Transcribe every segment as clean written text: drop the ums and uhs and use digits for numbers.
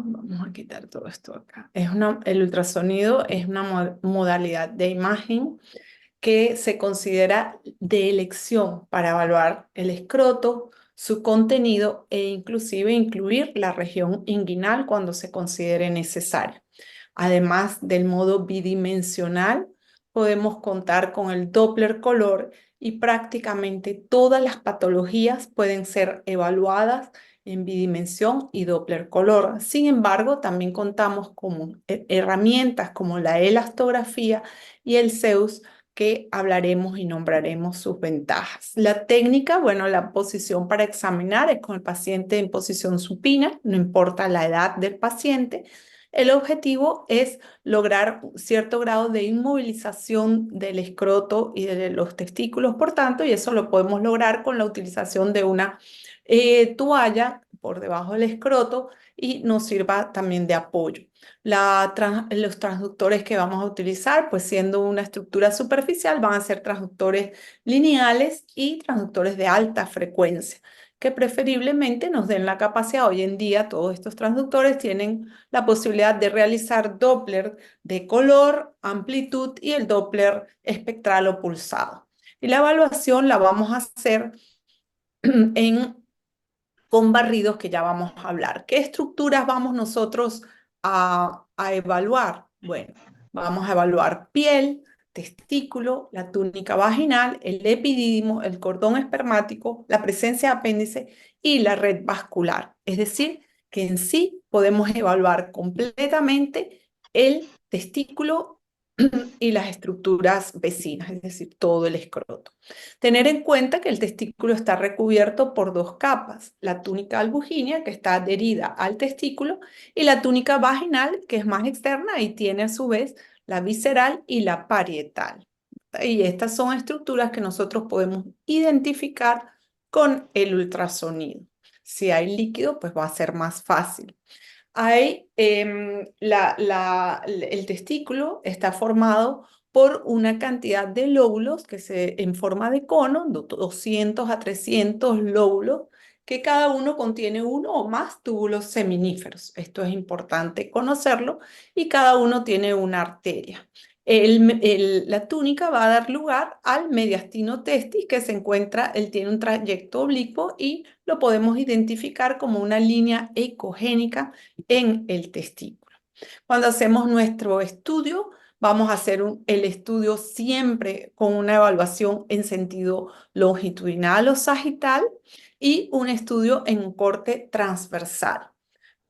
Vamos a quitar todo esto acá. El ultrasonido es una modalidad de imagen que se considera de elección para evaluar el escroto, su contenido e inclusive incluir la región inguinal cuando se considere necesario. Además del modo bidimensional, podemos contar con el Doppler color y prácticamente todas las patologías pueden ser evaluadas en bidimensión y Doppler color. Sin embargo, también contamos con herramientas como la elastografía y el Zeus, que hablaremos y nombraremos sus ventajas. La técnica, bueno, la posición para examinar es con el paciente en posición supina, no importa la edad del paciente. El objetivo es lograr cierto grado de inmovilización del escroto y de los testículos, por tanto, y eso lo podemos lograr con la utilización de una toalla por debajo del escroto y nos sirva también de apoyo. Los transductores que vamos a utilizar, pues siendo una estructura superficial, van a ser transductores lineales y transductores de alta frecuencia, que preferiblemente nos den la capacidad. Hoy en día todos estos transductores tienen la posibilidad de realizar Doppler de color, amplitud y el Doppler espectral o pulsado. Y la evaluación la vamos a hacer con barridos, que ya vamos a hablar. ¿Qué estructuras vamos nosotros a evaluar? Bueno, vamos a evaluar piel, testículo, la túnica vaginal, el epidídimo, el cordón espermático, la presencia de apéndice y la red vascular. Es decir, que en sí podemos evaluar completamente el testículo y las estructuras vecinas, es decir, todo el escroto. Tener en cuenta que el testículo está recubierto por dos capas, la túnica albuginea, que está adherida al testículo, y la túnica vaginal, que es más externa y tiene a su vez la visceral y la parietal. Y estas son estructuras que nosotros podemos identificar con el ultrasonido. Si hay líquido, pues va a ser más fácil. El testículo está formado por una cantidad de lóbulos en forma de cono, 200 a 300 lóbulos, que cada uno contiene uno o más túbulos seminíferos. Esto es importante conocerlo, y cada uno tiene una arteria. La túnica va a dar lugar al mediastino testis, que se encuentra, él tiene un trayecto oblicuo y lo podemos identificar como una línea ecogénica en el testículo. Cuando hacemos nuestro estudio, vamos a hacer el estudio siempre con una evaluación en sentido longitudinal o sagital y un estudio en un corte transversal,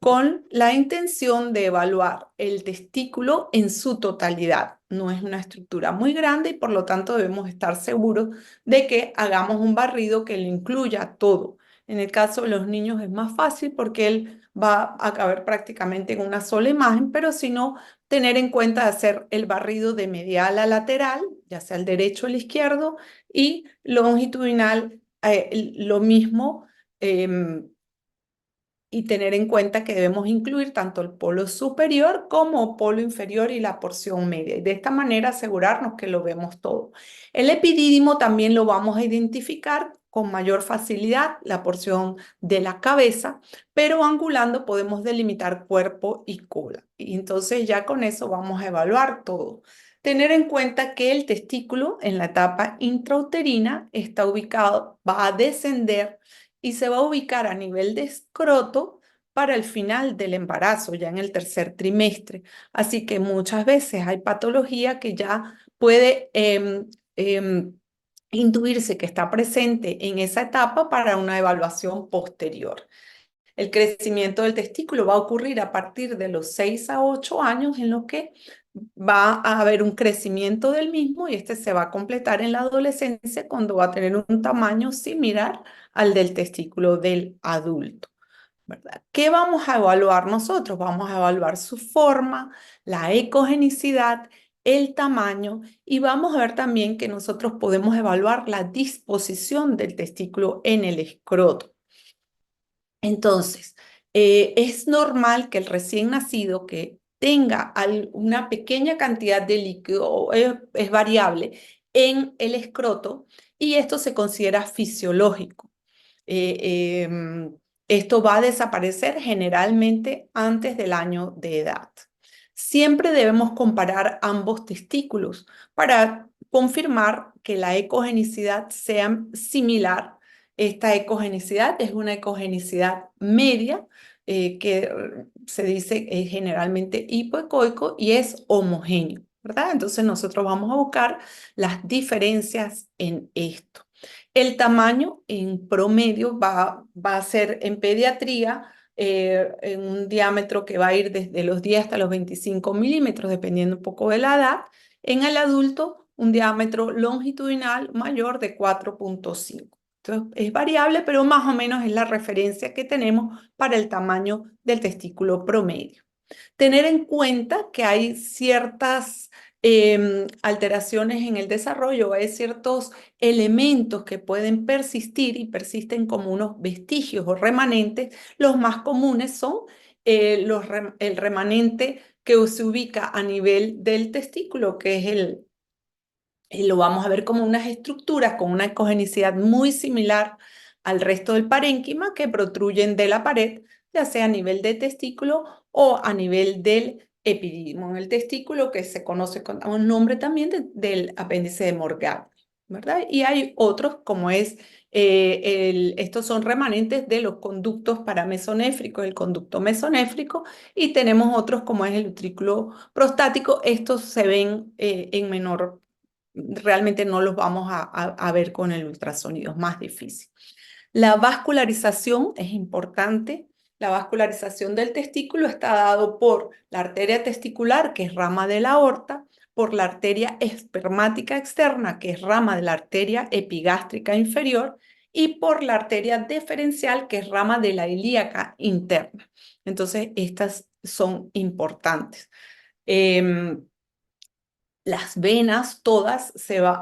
con la intención de evaluar el testículo en su totalidad. No es una estructura muy grande y por lo tanto debemos estar seguros de que hagamos un barrido que lo incluya todo. En el caso de los niños es más fácil porque él va a caber prácticamente en una sola imagen, pero si no, tener en cuenta hacer el barrido de medial a lateral, ya sea el derecho o el izquierdo, y longitudinal, lo mismo. Y tener en cuenta que debemos incluir tanto el polo superior como polo inferior y la porción media. Y de esta manera asegurarnos que lo vemos todo. El epidídimo también lo vamos a identificar con mayor facilidad, la porción de la cabeza, pero angulando podemos delimitar cuerpo y cola. Y entonces ya con eso vamos a evaluar todo. Tener en cuenta que el testículo en la etapa intrauterina está ubicado, va a descender y se va a ubicar a nivel de escroto para el final del embarazo, ya en el tercer trimestre. Así que muchas veces hay patología que ya puede intuirse que está presente en esa etapa para una evaluación posterior. El crecimiento del testículo va a ocurrir a partir de los 6 a 8 años, en lo que va a haber un crecimiento del mismo, y este se va a completar en la adolescencia cuando va a tener un tamaño similar al del testículo del adulto, ¿verdad? ¿Qué vamos a evaluar nosotros? Vamos a evaluar su forma, la ecogenicidad, el tamaño, y vamos a ver también que nosotros podemos evaluar la disposición del testículo en el escroto. Entonces, es normal que el recién nacido que tenga una pequeña cantidad de líquido, es variable, en el escroto, y esto se considera fisiológico. Esto va a desaparecer generalmente antes del año de edad. Siempre debemos comparar ambos testículos para confirmar que la ecogenicidad sea similar. Esta ecogenicidad es una ecogenicidad media que se dice es generalmente hipoecoico y es homogéneo, ¿verdad? Entonces nosotros vamos a buscar las diferencias en esto. El tamaño en promedio va a ser en pediatría en un diámetro que va a ir desde los 10 hasta los 25 milímetros, dependiendo un poco de la edad. En el adulto, un diámetro longitudinal mayor de 4,5. Entonces, es variable, pero más o menos es la referencia que tenemos para el tamaño del testículo promedio. Tener en cuenta que hay ciertas alteraciones en el desarrollo, hay ciertos elementos que pueden persistir y persisten como unos vestigios o remanentes. Los más comunes son el remanente que se ubica a nivel del testículo, que es lo vamos a ver como unas estructuras con una ecogenicidad muy similar al resto del parénquima que protruyen de la pared, ya sea a nivel de testículo o a nivel del epidídimo en el testículo, que se conoce con un nombre también del apéndice de Morgagni, ¿verdad? Y hay otros como es, estos son remanentes de los conductos paramesonéfricos, el conducto mesonéfrico, y tenemos otros como es el utrículo prostático. Estos se ven en menor, realmente no los vamos a ver con el ultrasonido, es más difícil. La vascularización es importante. La vascularización del testículo está dado por la arteria testicular, que es rama de la aorta, por la arteria espermática externa, que es rama de la arteria epigástrica inferior, y por la arteria deferencial, que es rama de la ilíaca interna. Entonces, estas son importantes. Las venas todas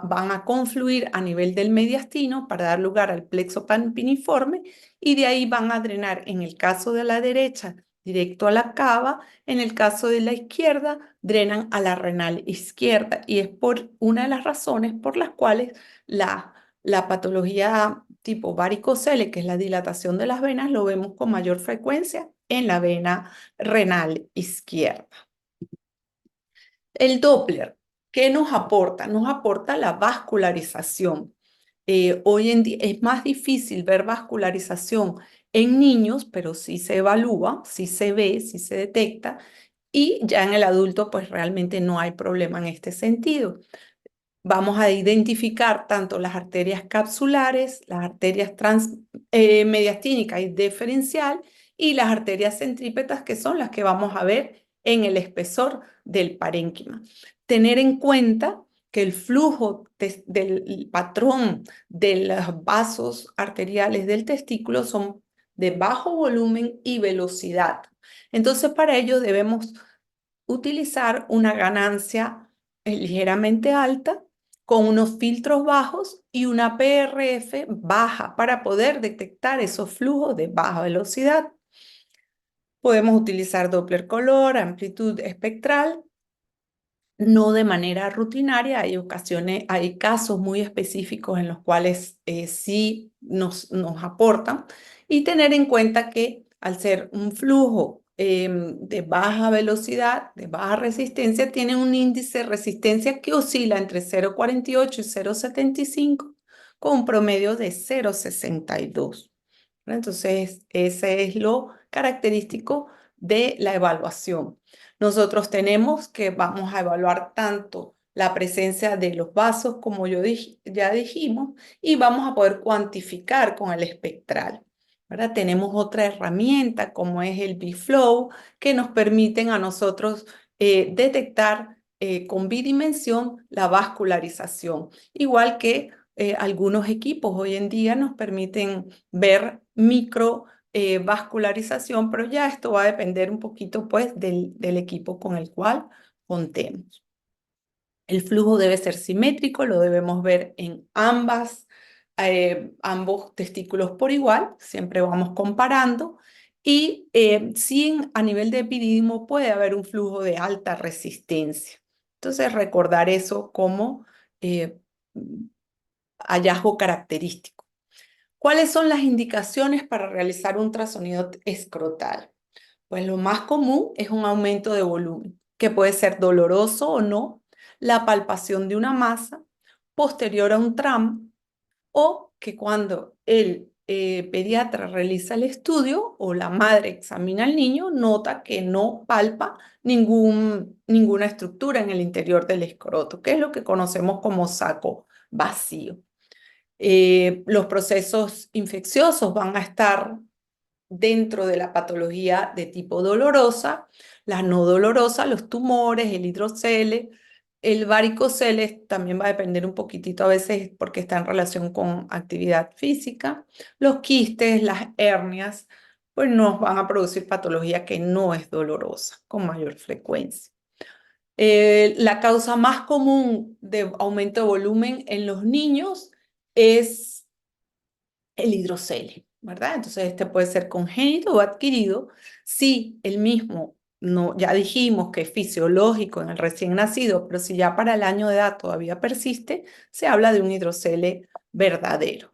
van a confluir a nivel del mediastino para dar lugar al plexo pampiniforme y de ahí van a drenar, en el caso de la derecha, directo a la cava, en el caso de la izquierda, drenan a la renal izquierda. Y es por una de las razones por las cuales la patología tipo varicocele, que es la dilatación de las venas, lo vemos con mayor frecuencia en la vena renal izquierda. El Doppler, ¿qué nos aporta? Nos aporta la vascularización. Hoy en día es más difícil ver vascularización en niños, pero sí se evalúa, sí se ve, sí se detecta, y ya en el adulto pues realmente no hay problema en este sentido. Vamos a identificar tanto las arterias capsulares, las arterias mediastínica y deferencial y las arterias centrípetas, que son las que vamos a ver en el espesor del parénquima. Tener en cuenta que el flujo del patrón de los vasos arteriales del testículo son de bajo volumen y velocidad. Entonces, para ello debemos utilizar una ganancia ligeramente alta con unos filtros bajos y una PRF baja para poder detectar esos flujos de baja velocidad. Podemos utilizar Doppler color, amplitud espectral, no de manera rutinaria. Hay ocasiones, hay casos muy específicos en los cuales sí nos aportan, y tener en cuenta que al ser un flujo de baja velocidad, de baja resistencia, tiene un índice de resistencia que oscila entre 0,48 y 0,75 con un promedio de 0,62. Entonces, ese es lo característico de la evaluación. Nosotros tenemos que vamos a evaluar tanto la presencia de los vasos, como ya dijimos, y vamos a poder cuantificar con el espectral, ¿verdad? Tenemos otra herramienta como es el B-Flow, que nos permiten a nosotros detectar con bidimensión la vascularización, igual que algunos equipos hoy en día nos permiten ver micro vascularización, pero ya esto va a depender un poquito pues del equipo con el cual contemos. El flujo debe ser simétrico, lo debemos ver en ambos testículos por igual, siempre vamos comparando, y sí a nivel de epidídimo puede haber un flujo de alta resistencia. Entonces recordar eso como hallazgo característico. ¿Cuáles son las indicaciones para realizar un ultrasonido escrotal? Pues lo más común es un aumento de volumen, que puede ser doloroso o no, la palpación de una masa posterior a un tramo, o que cuando el pediatra realiza el estudio o la madre examina al niño, nota que no palpa ninguna estructura en el interior del escroto, que es lo que conocemos como saco vacío. Los procesos infecciosos van a estar dentro de la patología de tipo dolorosa, la no dolorosa, los tumores, el hidrocele, el varicocele también va a depender un poquitito a veces porque está en relación con actividad física, los quistes, las hernias, pues nos van a producir patología que no es dolorosa con mayor frecuencia. La causa más común de aumento de volumen en los niños es el hidrocele, ¿verdad? Entonces este puede ser congénito o adquirido. Si el mismo, no, ya dijimos que es fisiológico en el recién nacido, pero si ya para el año de edad todavía persiste, se habla de un hidrocele verdadero.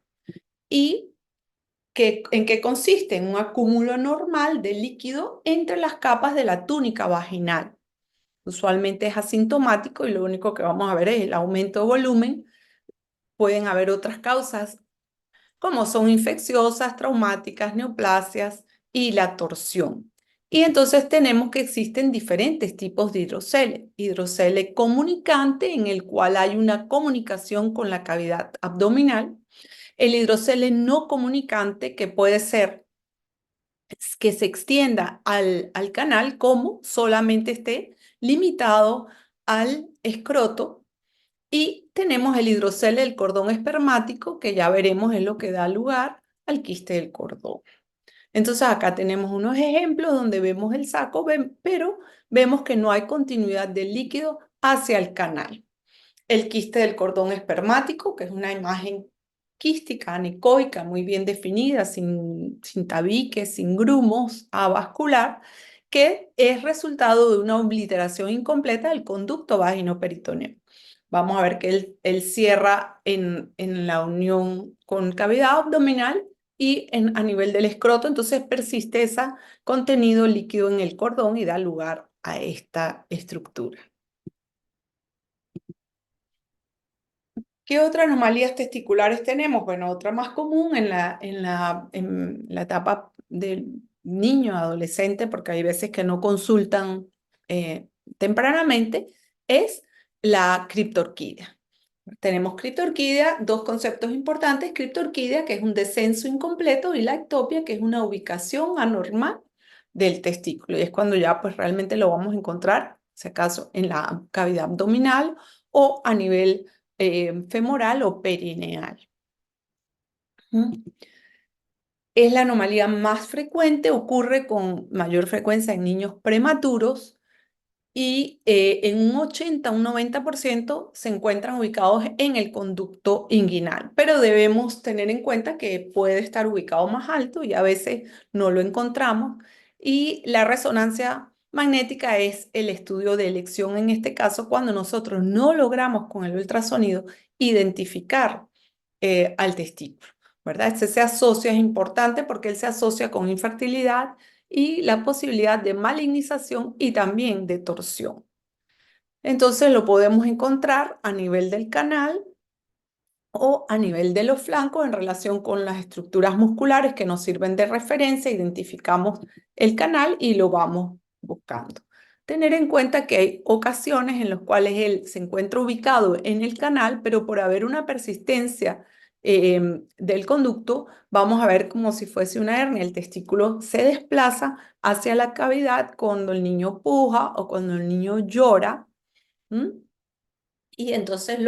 ¿Y en qué consiste? En un acúmulo normal de líquido entre las capas de la túnica vaginal. Usualmente es asintomático y lo único que vamos a ver es el aumento de volumen. Pueden haber otras causas como son infecciosas, traumáticas, neoplasias y la torsión. Y entonces tenemos que existen diferentes tipos de hidrocele. Hidrocele comunicante, en el cual hay una comunicación con la cavidad abdominal. El hidrocele no comunicante, que puede ser que se extienda al canal, como solamente esté limitado al escroto. Y tenemos el hidrocele del cordón espermático, que ya veremos es lo que da lugar al quiste del cordón. Entonces acá tenemos unos ejemplos donde vemos el saco, pero vemos que no hay continuidad del líquido hacia el canal. El quiste del cordón espermático, que es una imagen quística, anecoica, muy bien definida, sin tabiques, sin grumos, avascular, que es resultado de una obliteración incompleta del conducto vagino-peritoneo. Vamos a ver que él cierra en la unión con cavidad abdominal y a nivel del escroto, entonces persiste ese contenido líquido en el cordón y da lugar a esta estructura. ¿Qué otras anomalías testiculares tenemos? Bueno, otra más común en la etapa del niño, adolescente, porque hay veces que no consultan eh, tempranamente, es la criptorquidia. Tenemos criptorquidia, dos conceptos importantes: criptorquidia, que es un descenso incompleto, y la ectopia, que es una ubicación anormal del testículo. Y es cuando ya pues realmente lo vamos a encontrar, si acaso, en la cavidad abdominal o a nivel femoral o perineal. ¿Mm? Es la anomalía más frecuente, ocurre con mayor frecuencia en niños prematuros y en un 80, un 90% se encuentran ubicados en el conducto inguinal, pero debemos tener en cuenta que puede estar ubicado más alto y a veces no lo encontramos. Y la resonancia magnética es el estudio de elección en este caso, cuando nosotros no logramos con el ultrasonido identificar al testículo, ¿verdad? Este se asocia, es importante porque él se asocia con infertilidad y la posibilidad de malignización y también de torsión. Entonces lo podemos encontrar a nivel del canal o a nivel de los flancos en relación con las estructuras musculares que nos sirven de referencia. Identificamos el canal y lo vamos buscando. Tener en cuenta que hay ocasiones en las cuales él se encuentra ubicado en el canal, pero por haber una persistencia del conducto, vamos a ver como si fuese una hernia. El testículo se desplaza hacia la cavidad cuando el niño puja o cuando el niño llora. ¿Mm? Y entonces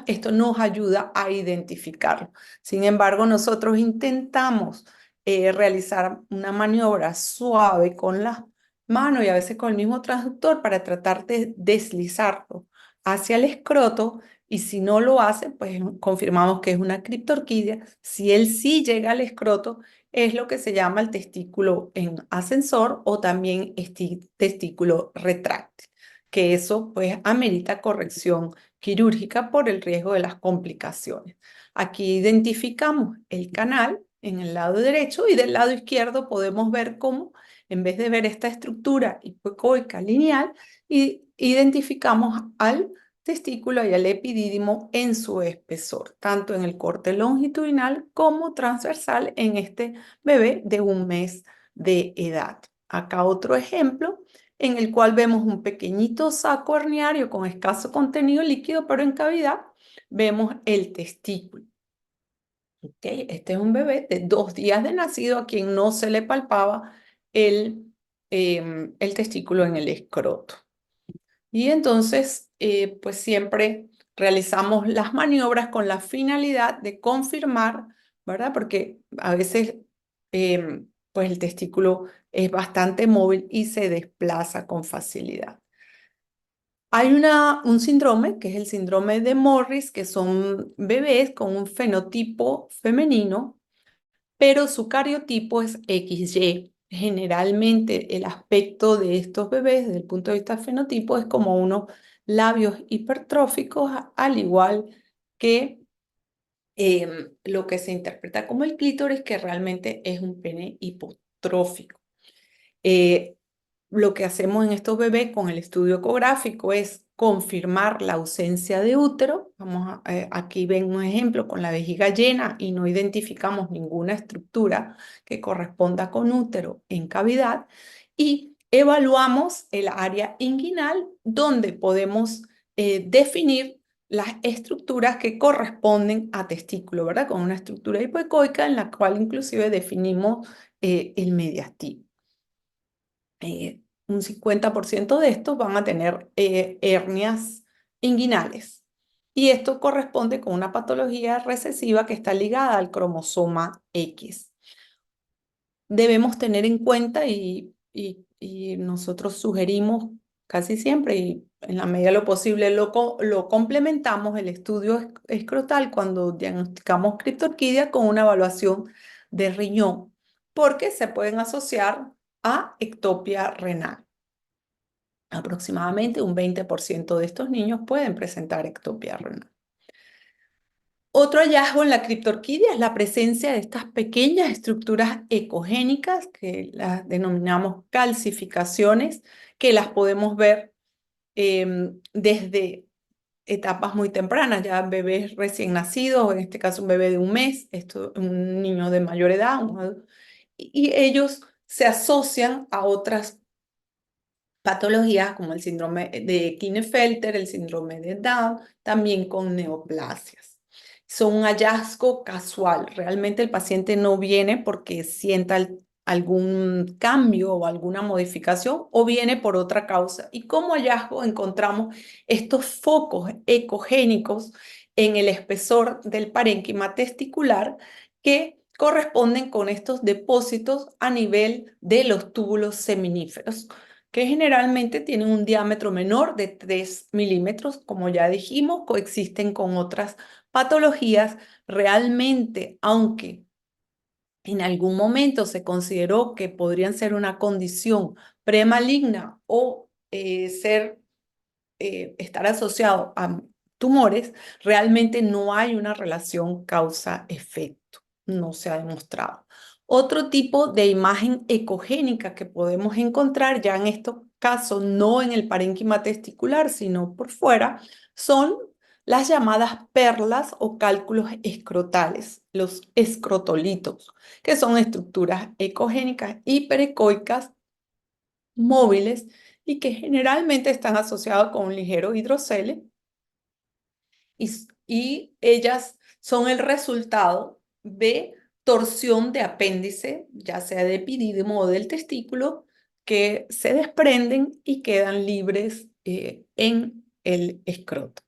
esto nos ayuda a identificarlo. Sin embargo, nosotros intentamos realizar una maniobra suave con las manos y a veces con el mismo transductor para tratar de deslizarlo hacia el escroto, y si no lo hace, pues confirmamos que es una criptorquidia. Si él sí llega al escroto, es lo que se llama el testículo en ascensor o también testículo retráctil, que eso pues amerita corrección quirúrgica por el riesgo de las complicaciones. Aquí identificamos el canal en el lado derecho y del lado izquierdo podemos ver cómo, en vez de ver esta estructura hipoecoica lineal, identificamos al testículo y al epidídimo en su espesor, tanto en el corte longitudinal como transversal en este bebé de 1 mes de edad. Acá otro ejemplo en el cual vemos un pequeñito saco herniario con escaso contenido líquido, pero en cavidad vemos el testículo. ¿Okay? Este es un bebé de 2 días de nacido a quien no se le palpaba el testículo en el escroto. Y entonces, pues siempre realizamos las maniobras con la finalidad de confirmar, ¿verdad? Porque a veces, pues el testículo es bastante móvil y se desplaza con facilidad. Hay un síndrome, que es el síndrome de Morris, que son bebés con un fenotipo femenino, pero su cariotipo es XY. Generalmente el aspecto de estos bebés desde el punto de vista fenotipo es como unos labios hipertróficos, al igual que lo que se interpreta como el clítoris, que realmente es un pene hipotrófico. Eh, lo que hacemos en estos bebés con el estudio ecográfico es confirmar la ausencia de útero. Aquí ven un ejemplo con la vejiga llena y no identificamos ninguna estructura que corresponda con útero en cavidad. Y evaluamos el área inguinal donde podemos definir las estructuras que corresponden a testículo, ¿verdad? Con una estructura hipoecoica en la cual inclusive definimos el mediastino. Un 50% de estos van a tener hernias inguinales. Y esto corresponde con una patología recesiva que está ligada al cromosoma X. Debemos tener en cuenta y nosotros sugerimos casi siempre y en la medida de lo posible lo complementamos el estudio escrotal cuando diagnosticamos criptorquidia con una evaluación de riñón, porque se pueden asociar a ectopia renal. Aproximadamente un 20% de estos niños pueden presentar ectopia renal. Otro hallazgo en la criptorquidia es la presencia de estas pequeñas estructuras ecogénicas que las denominamos calcificaciones, que las podemos ver desde etapas muy tempranas, ya bebés recién nacidos, en este caso un bebé de 1 mes, un niño de mayor edad, y ellos se asocian a otras patologías como el síndrome de Klinefelter, el síndrome de Down, también con neoplasias. Son un hallazgo casual. Realmente el paciente no viene porque sienta algún cambio o alguna modificación o viene por otra causa. Y como hallazgo encontramos estos focos ecogénicos en el espesor del parénquima testicular que corresponden con estos depósitos a nivel de los túbulos seminíferos, que generalmente tienen un diámetro menor de 3 milímetros. Como ya dijimos, coexisten con otras patologías. Realmente, aunque en algún momento se consideró que podrían ser una condición premaligna o estar asociado a tumores, realmente no hay una relación causa-efecto, no se ha demostrado. Otro tipo de imagen ecogénica que podemos encontrar, ya en estos casos no en el parénquima testicular, sino por fuera, son las llamadas perlas o cálculos escrotales, los escrotolitos, que son estructuras ecogénicas hiperecoicas móviles y que generalmente están asociados con un ligero hidrocele y ellas son el resultado de torsión de apéndice, ya sea de epidídimo o del testículo, que se desprenden y quedan libres en el escroto.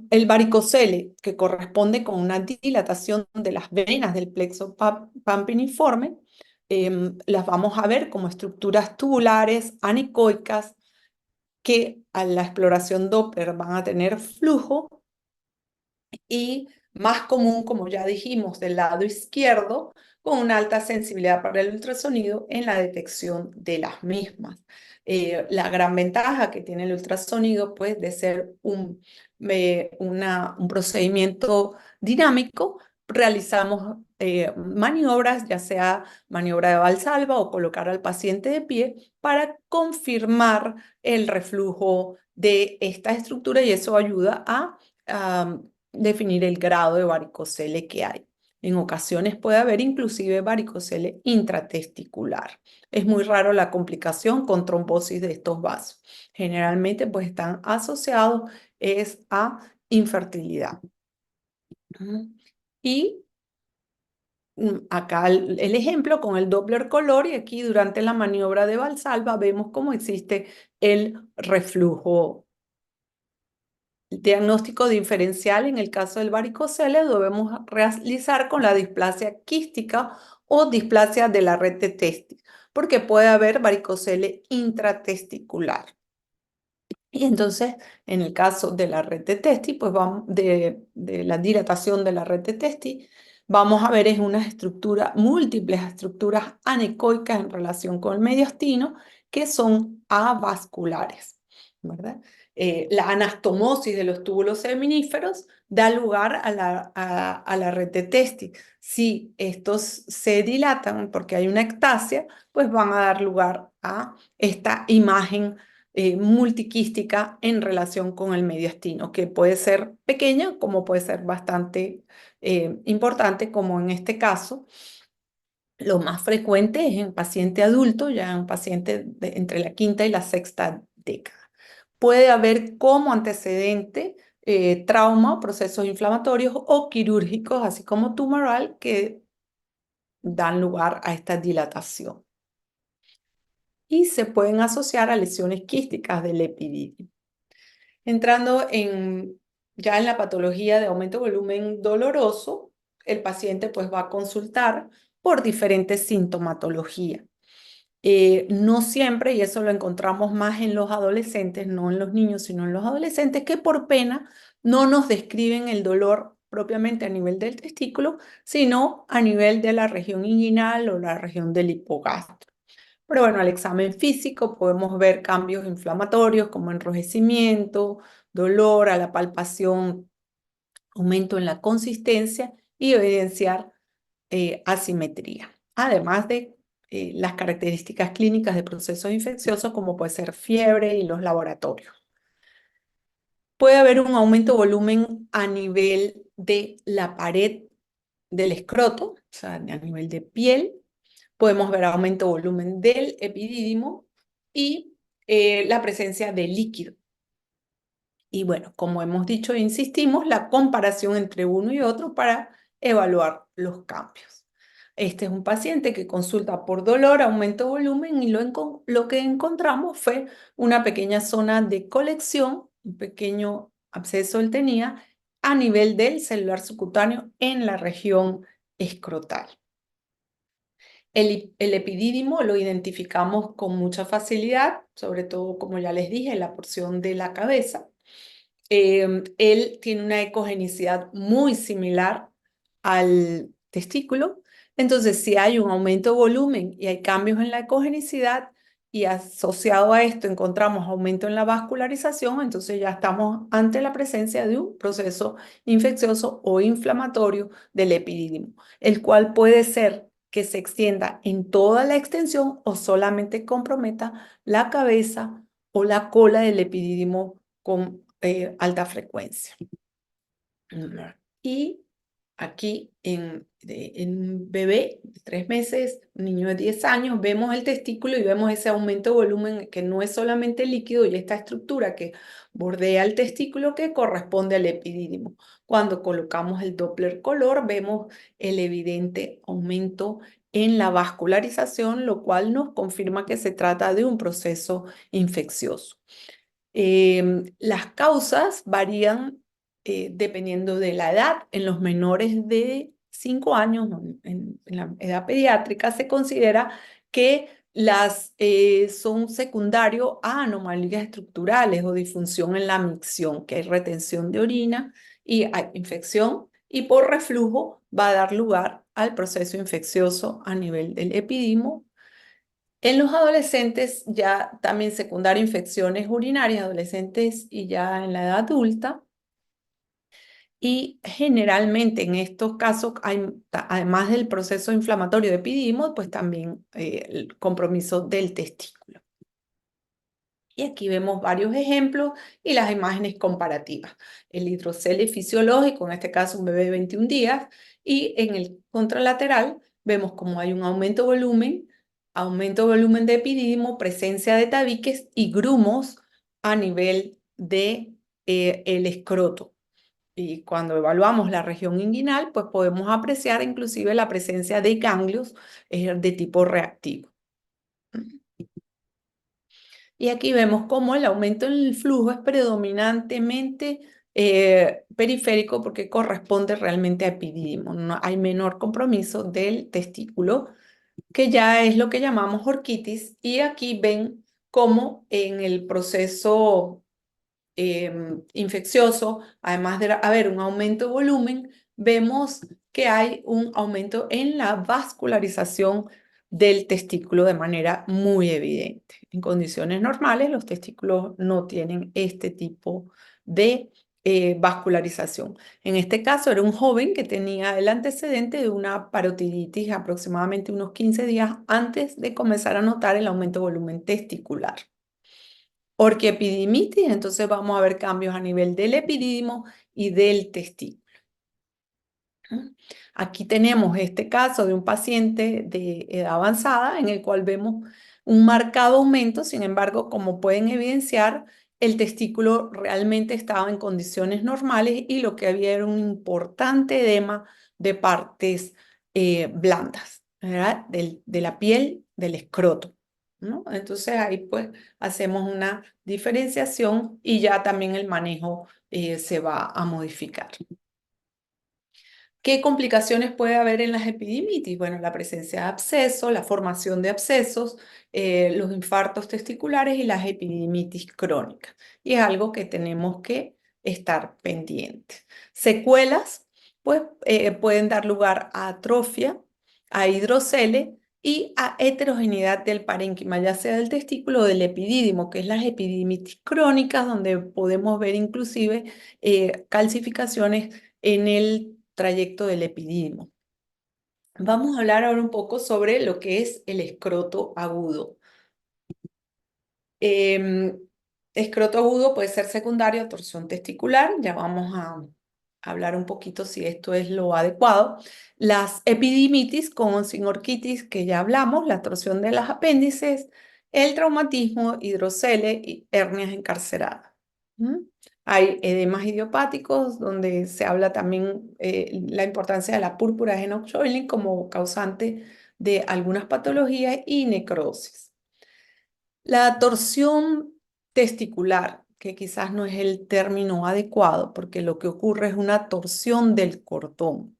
El varicocele, que corresponde con una dilatación de las venas del plexo pampiniforme, las vamos a ver como estructuras tubulares, anecoicas, que a la exploración Doppler van a tener flujo, y más común, como ya dijimos, del lado izquierdo, con una alta sensibilidad para el ultrasonido en la detección de las mismas. La gran ventaja que tiene el ultrasonido, pues, de ser un procedimiento dinámico, realizamos maniobras, ya sea maniobra de Valsalva o colocar al paciente de pie para confirmar el reflujo de esta estructura y eso ayuda a definir el grado de varicocele que hay. En ocasiones puede haber inclusive varicocele intratesticular. Es muy raro la complicación con trombosis de estos vasos. Generalmente pues están asociados a infertilidad. Y acá el ejemplo con el Doppler color y aquí durante la maniobra de Valsalva vemos cómo existe el reflujo. El diagnóstico diferencial en el caso del varicocele lo debemos realizar con la displasia quística o displasia de la red de testis, porque puede haber varicocele intratesticular. Y entonces, en el caso de la red de testis, pues vamos de la dilatación de la red de testis, vamos a ver es una estructura, múltiples estructuras anecoicas en relación con el mediastino que son avasculares, ¿verdad? La anastomosis de los túbulos seminíferos da lugar a la red de testis. Si estos se dilatan porque hay una ectasia, pues van a dar lugar a esta imagen multiquística en relación con el mediastino, que puede ser pequeña como puede ser bastante importante, como en este caso. Lo más frecuente es en paciente adulto, ya en paciente entre la quinta y la sexta década. Puede haber como antecedente trauma o procesos inflamatorios o quirúrgicos, así como tumoral, que dan lugar a esta dilatación. Y se pueden asociar a lesiones quísticas del epididio. Entrando ya en la patología de aumento de volumen doloroso, el paciente pues va a consultar por diferentes sintomatologías. No siempre, y eso lo encontramos más en los adolescentes, no en los niños, sino en los adolescentes, que por pena no nos describen el dolor propiamente a nivel del testículo, sino a nivel de la región inguinal o la región del hipogastro. Pero bueno, al examen físico podemos ver cambios inflamatorios como enrojecimiento, dolor a la palpación, aumento en la consistencia y evidenciar asimetría. Además de las características clínicas de procesos infecciosos como puede ser fiebre y los laboratorios. Puede haber un aumento de volumen a nivel de la pared del escroto, o sea, a nivel de piel. Podemos ver aumento de volumen del epidídimo y la presencia de líquido. Y bueno, como hemos dicho e insistimos, la comparación entre uno y otro para evaluar los cambios. Este es un paciente que consulta por dolor, aumento de volumen y lo que encontramos fue una pequeña zona de colección, un pequeño absceso él tenía a nivel del celular subcutáneo en la región escrotal. El epidídimo lo identificamos con mucha facilidad, sobre todo, como ya les dije, en la porción de la cabeza. Él tiene una ecogenicidad muy similar al testículo. Entonces, si hay un aumento de volumen y hay cambios en la ecogenicidad y asociado a esto encontramos aumento en la vascularización, entonces ya estamos ante la presencia de un proceso infeccioso o inflamatorio del epidídimo, el cual puede ser que se extienda en toda la extensión o solamente comprometa la cabeza o la cola del epidídimo con alta frecuencia. Y aquí en un bebé de 3 meses, un niño de 10 años, vemos el testículo y vemos ese aumento de volumen que no es solamente líquido y esta estructura que bordea el testículo que corresponde al epidídimo. Cuando colocamos el Doppler color, vemos el evidente aumento en la vascularización, lo cual nos confirma que se trata de un proceso infeccioso. Las causas varían dependiendo de la edad. En los menores de 5 años, en la edad pediátrica, se considera que son secundarios a anomalías estructurales o disfunción en la micción, que hay retención de orina y hay infección y por reflujo va a dar lugar al proceso infeccioso a nivel del epidimo. En los adolescentes, ya también secundaria infecciones urinarias, adolescentes y ya en la edad adulta. Y generalmente en estos casos, además del proceso inflamatorio de epidimo, pues también el compromiso del testículo. Y aquí vemos varios ejemplos y las imágenes comparativas. El hidrocele fisiológico, en este caso un bebé de 21 días, y en el contralateral vemos como hay un aumento de volumen de epididimo, presencia de tabiques y grumos a nivel de el escroto. Y cuando evaluamos la región inguinal, pues podemos apreciar inclusive la presencia de ganglios de tipo reactivo. Y aquí vemos cómo el aumento en el flujo es predominantemente periférico porque corresponde realmente a epididimo. No hay menor compromiso del testículo, que ya es lo que llamamos orquitis. Y aquí ven cómo en el proceso infeccioso, además de haber un aumento de volumen, vemos que hay un aumento en la vascularización del testículo de manera muy evidente. En condiciones normales, los testículos no tienen este tipo de vascularización. En este caso, era un joven que tenía el antecedente de una parotiditis aproximadamente unos 15 días antes de comenzar a notar el aumento de volumen testicular. Orquiepididimitis, entonces vamos a ver cambios a nivel del epididimo y del testículo. Aquí tenemos este caso de un paciente de edad avanzada en el cual vemos un marcado aumento, sin embargo, como pueden evidenciar, el testículo realmente estaba en condiciones normales y lo que había era un importante edema de partes blandas, ¿verdad? De la piel del escroto, ¿no? Entonces ahí pues hacemos una diferenciación y ya también el manejo se va a modificar. ¿Qué complicaciones puede haber en las epididimitis? Bueno, la presencia de abscesos, la formación de abscesos, los infartos testiculares y las epididimitis crónicas. Y es algo que tenemos que estar pendientes. Secuelas, pues, pueden dar lugar a atrofia, a hidrocele y a heterogeneidad del parénquima, ya sea del testículo o del epidídimo, que es las epididimitis crónicas, donde podemos ver inclusive calcificaciones en el trayecto del epididimo. Vamos a hablar ahora un poco sobre lo que es el escroto agudo. Escroto agudo puede ser secundario a torsión testicular. Ya vamos a hablar un poquito si esto es lo adecuado. Las epididimitis con o sin orquitis, que ya hablamos, la torsión de los apéndices, el traumatismo, hidrocele y hernias encarceradas. ¿Mm? Hay edemas idiopáticos, donde se habla también la importancia de la púrpura de Enoch-Schönlein como causante de algunas patologías y necrosis. La torsión testicular, que quizás no es el término adecuado, porque lo que ocurre es una torsión del cordón.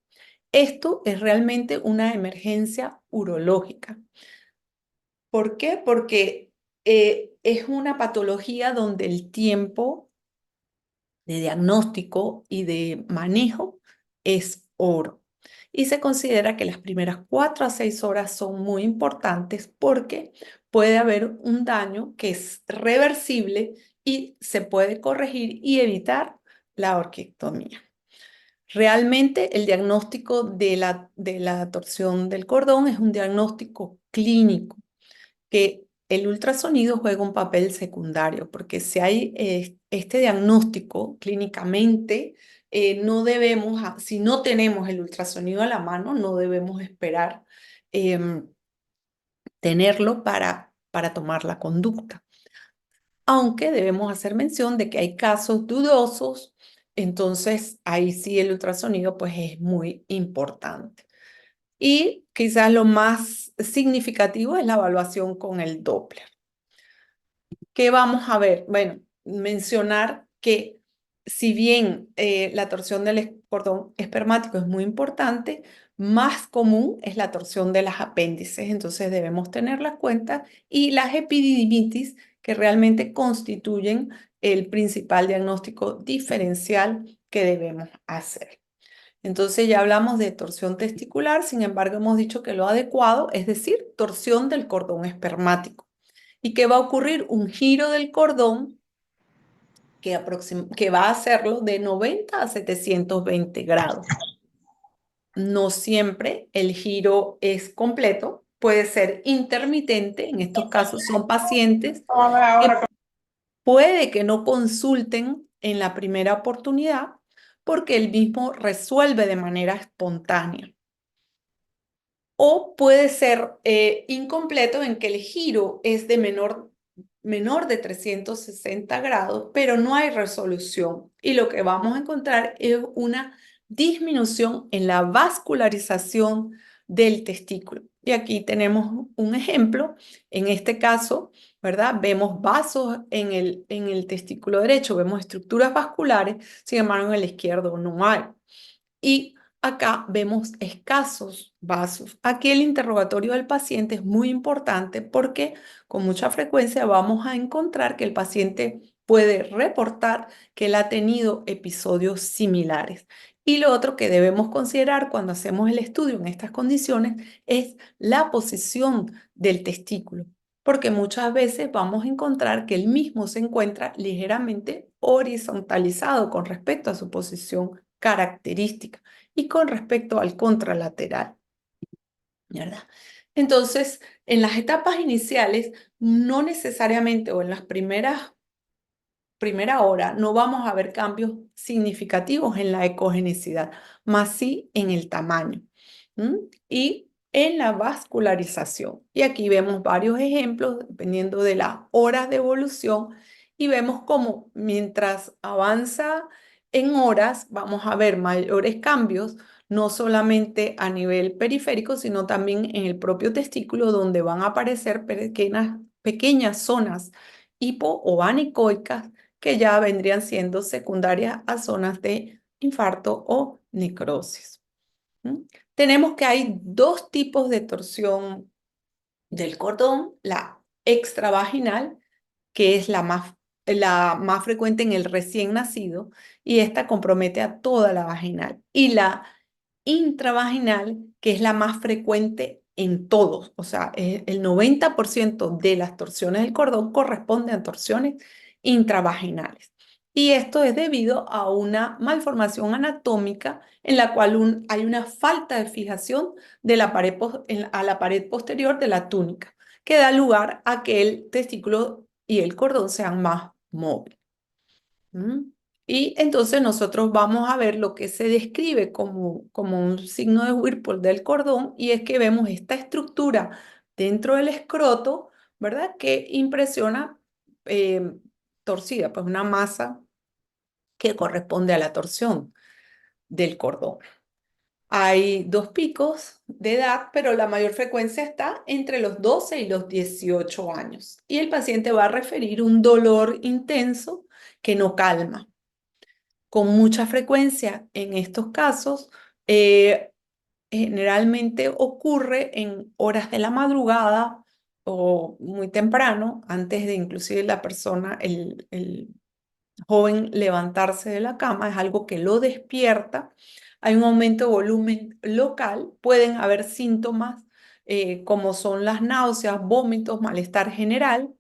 Esto es realmente una emergencia urológica. ¿Por qué? Porque es una patología donde el tiempo de diagnóstico y de manejo es oro. Y se considera que las primeras 4 a 6 horas son muy importantes porque puede haber un daño que es reversible y se puede corregir y evitar la orquiectomía. Realmente el diagnóstico de la torsión del cordón es un diagnóstico clínico que el ultrasonido juega un papel secundario, porque si hay este diagnóstico clínicamente, no debemos, si no tenemos el ultrasonido a la mano, no debemos esperar tenerlo para tomar la conducta. Aunque debemos hacer mención de que hay casos dudosos, entonces ahí sí el ultrasonido pues es muy importante. Y quizás lo más significativo es la evaluación con el Doppler. ¿Qué vamos a ver? Bueno, mencionar que si bien la torsión del cordón espermático es muy importante, más común es la torsión de las apéndices, entonces debemos tenerla en cuenta, y las epididimitis, que realmente constituyen el principal diagnóstico diferencial que debemos hacer. Entonces ya hablamos de torsión testicular, sin embargo hemos dicho que lo adecuado es decir, torsión del cordón espermático. ¿Y qué va a ocurrir? Un giro del cordón que va a hacerlo de 90 a 720 grados. No siempre el giro es completo, puede ser intermitente. En estos casos son pacientes que puede que no consulten en la primera oportunidad porque el mismo resuelve de manera espontánea. O puede ser incompleto en que el giro es de menor de 360 grados, pero no hay resolución. Y lo que vamos a encontrar es una disminución en la vascularización del testículo. Y aquí tenemos un ejemplo. En este caso, ¿verdad? Vemos vasos en el testículo derecho, vemos estructuras vasculares, sin embargo, en el izquierdo no hay. Y acá vemos escasos vasos. Aquí el interrogatorio del paciente es muy importante porque con mucha frecuencia vamos a encontrar que el paciente puede reportar que él ha tenido episodios similares. Y lo otro que debemos considerar cuando hacemos el estudio en estas condiciones es la posición del testículo, porque muchas veces vamos a encontrar que el mismo se encuentra ligeramente horizontalizado con respecto a su posición característica y con respecto al contralateral, ¿verdad? Entonces, en las etapas iniciales, no necesariamente o en las primera hora no vamos a ver cambios significativos en la ecogenicidad, más sí en el tamaño. Y en la vascularización. Y aquí vemos varios ejemplos dependiendo de las horas de evolución y vemos cómo mientras avanza en horas vamos a ver mayores cambios, no solamente a nivel periférico, sino también en el propio testículo donde van a aparecer pequeñas zonas hipo o anecoicas que ya vendrían siendo secundarias a zonas de infarto o necrosis. Tenemos que hay dos tipos de torsión del cordón, la extravaginal, que es la más frecuente en el recién nacido, y esta compromete a toda la vaginal, y la intravaginal, que es la más frecuente en todos, o sea, el 90% de las torsiones del cordón corresponden a torsiones intravaginales. Y esto es debido a una malformación anatómica en la cual hay una falta de fijación de a la pared posterior de la túnica, que da lugar a que el testículo y el cordón sean más móviles. ¿Mm? Y entonces nosotros vamos a ver lo que se describe como un signo de Whirlpool del cordón, y es que vemos esta estructura dentro del escroto, ¿verdad? Que impresiona eh, torcida, pues una masa que corresponde a la torsión del cordón. Hay dos picos de edad, pero la mayor frecuencia está entre los 12 y los 18 años. Y el paciente va a referir un dolor intenso que no calma. Con mucha frecuencia en estos casos, generalmente ocurre en horas de la madrugada o muy temprano, antes de inclusive la persona, el joven levantarse de la cama, es algo que lo despierta. Hay un aumento de volumen local, pueden haber síntomas como son las náuseas, vómitos, malestar general.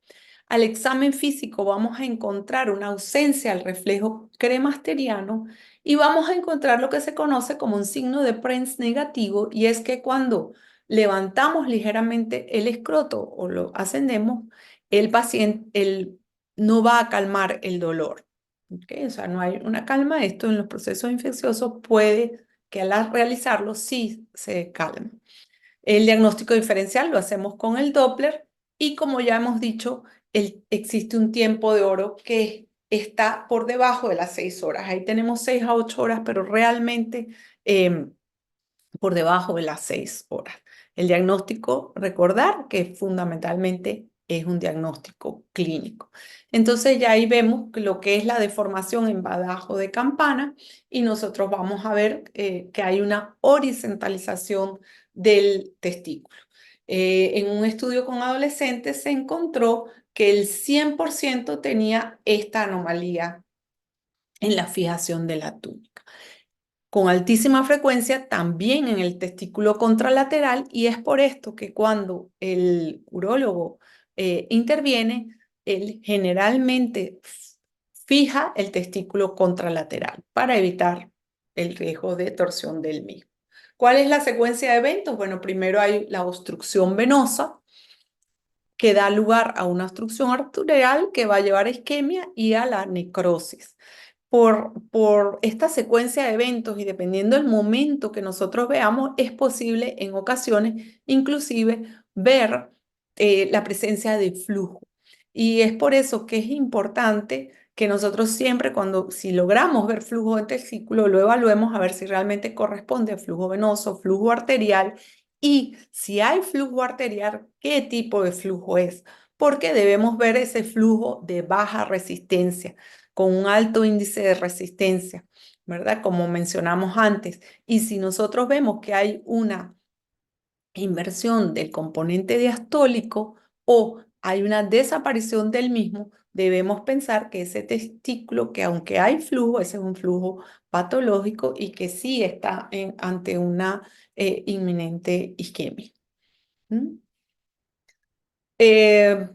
Al examen físico vamos a encontrar una ausencia al reflejo cremasteriano y vamos a encontrar lo que se conoce como un signo de Prenz negativo, y es que cuando levantamos ligeramente el escroto o lo ascendemos, el paciente no va a calmar el dolor. ¿Okay? O sea, no hay una calma. Esto en los procesos infecciosos puede que al realizarlo sí se calme. El diagnóstico diferencial lo hacemos con el Doppler y como ya hemos dicho, existe un tiempo de oro que está por debajo de las 6 horas. Ahí tenemos 6 a 8 horas, pero realmente por debajo de las 6 horas. El diagnóstico, recordar que fundamentalmente es un diagnóstico clínico. Entonces ya ahí vemos lo que es la deformación en badajo de campana y nosotros vamos a ver que hay una horizontalización del testículo. En un estudio con adolescentes se encontró que el 100% tenía esta anomalía en la fijación de la túnica. con altísima frecuencia también en el testículo contralateral, y es por esto que cuando el urólogo interviene, él generalmente fija el testículo contralateral para evitar el riesgo de torsión del mismo. ¿Cuál es la secuencia de eventos? Bueno, primero hay la obstrucción venosa, que da lugar a una obstrucción arterial que va a llevar a isquemia y a la necrosis. Por esta secuencia de eventos y dependiendo del momento que nosotros veamos, es posible en ocasiones inclusive ver la presencia de flujo. Y es por eso que es importante que nosotros siempre, si logramos ver flujo del testículo, lo evaluemos a ver si realmente corresponde a flujo venoso, flujo arterial, y si hay flujo arterial, ¿qué tipo de flujo es? Porque debemos ver ese flujo de baja resistencia con un alto índice de resistencia, ¿verdad? Como mencionamos antes. Y si nosotros vemos que hay una inversión del componente diastólico o hay una desaparición del mismo, debemos pensar que ese testículo, que aunque hay flujo, ese es un flujo patológico y que sí está ante una inminente isquemia. ¿Mm?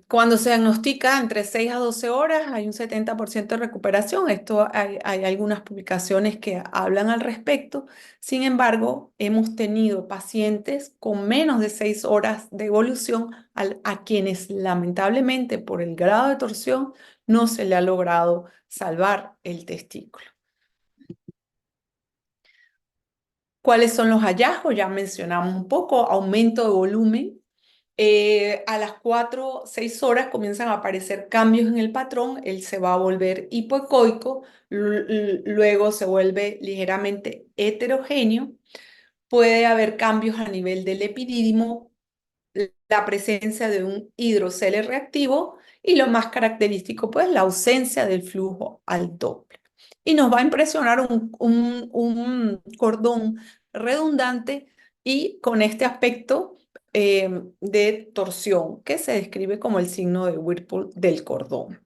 Cuando se diagnostica entre 6 a 12 horas hay un 70% de recuperación. Esto hay algunas publicaciones que hablan al respecto. Sin embargo, hemos tenido pacientes con menos de 6 horas de evolución a quienes lamentablemente por el grado de torsión no se le ha logrado salvar el testículo. ¿Cuáles son los hallazgos? Ya mencionamos un poco, aumento de volumen. A las 4, 6 horas comienzan a aparecer cambios en el patrón, él se va a volver hipoecoico, luego se vuelve ligeramente heterogéneo, puede haber cambios a nivel del epidídimo, la presencia de un hidrocele reactivo y lo más característico, pues la ausencia del flujo al Doppler. Y nos va a impresionar un cordón redundante y con este aspecto de torsión que se describe como el signo de Whirlpool del cordón.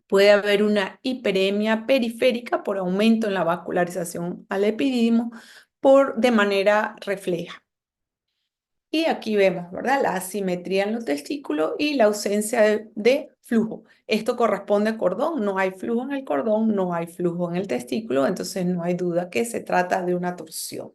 Puede haber una hiperemia periférica por aumento en la vascularización al epidídimo de manera refleja. Y aquí vemos, ¿verdad? La asimetría en los testículos y la ausencia de flujo. Esto corresponde al cordón. No hay flujo en el cordón, no hay flujo en el testículo, entonces no hay duda que se trata de una torsión.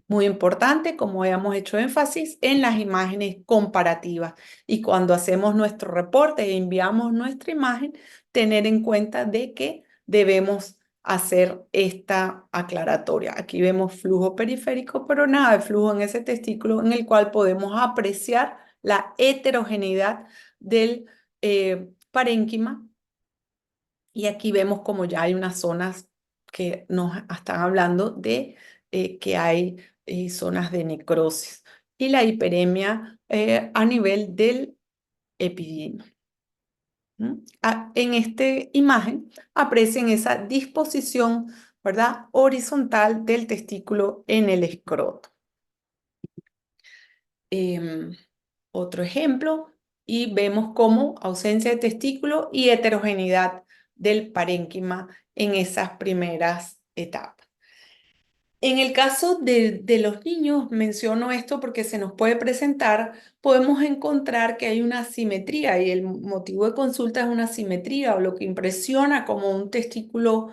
Muy importante, como hemos hecho énfasis, en las imágenes comparativas. Y cuando hacemos nuestro reporte e enviamos nuestra imagen, tener en cuenta de que debemos hacer esta aclaratoria. Aquí vemos flujo periférico, pero nada de flujo en ese testículo en el cual podemos apreciar la heterogeneidad del parénquima. Y aquí vemos como ya hay unas zonas que nos están hablando de que hay zonas de necrosis y la hiperemia a nivel del epididio. En esta imagen aprecien esa disposición, ¿verdad? Horizontal del testículo en el escroto. Em, Otro ejemplo, y vemos como ausencia de testículo y heterogeneidad del parénquima en esas primeras etapas. En el caso de los niños, menciono esto porque se nos puede presentar, podemos encontrar que hay una simetría y el motivo de consulta es una simetría o lo que impresiona como un testículo,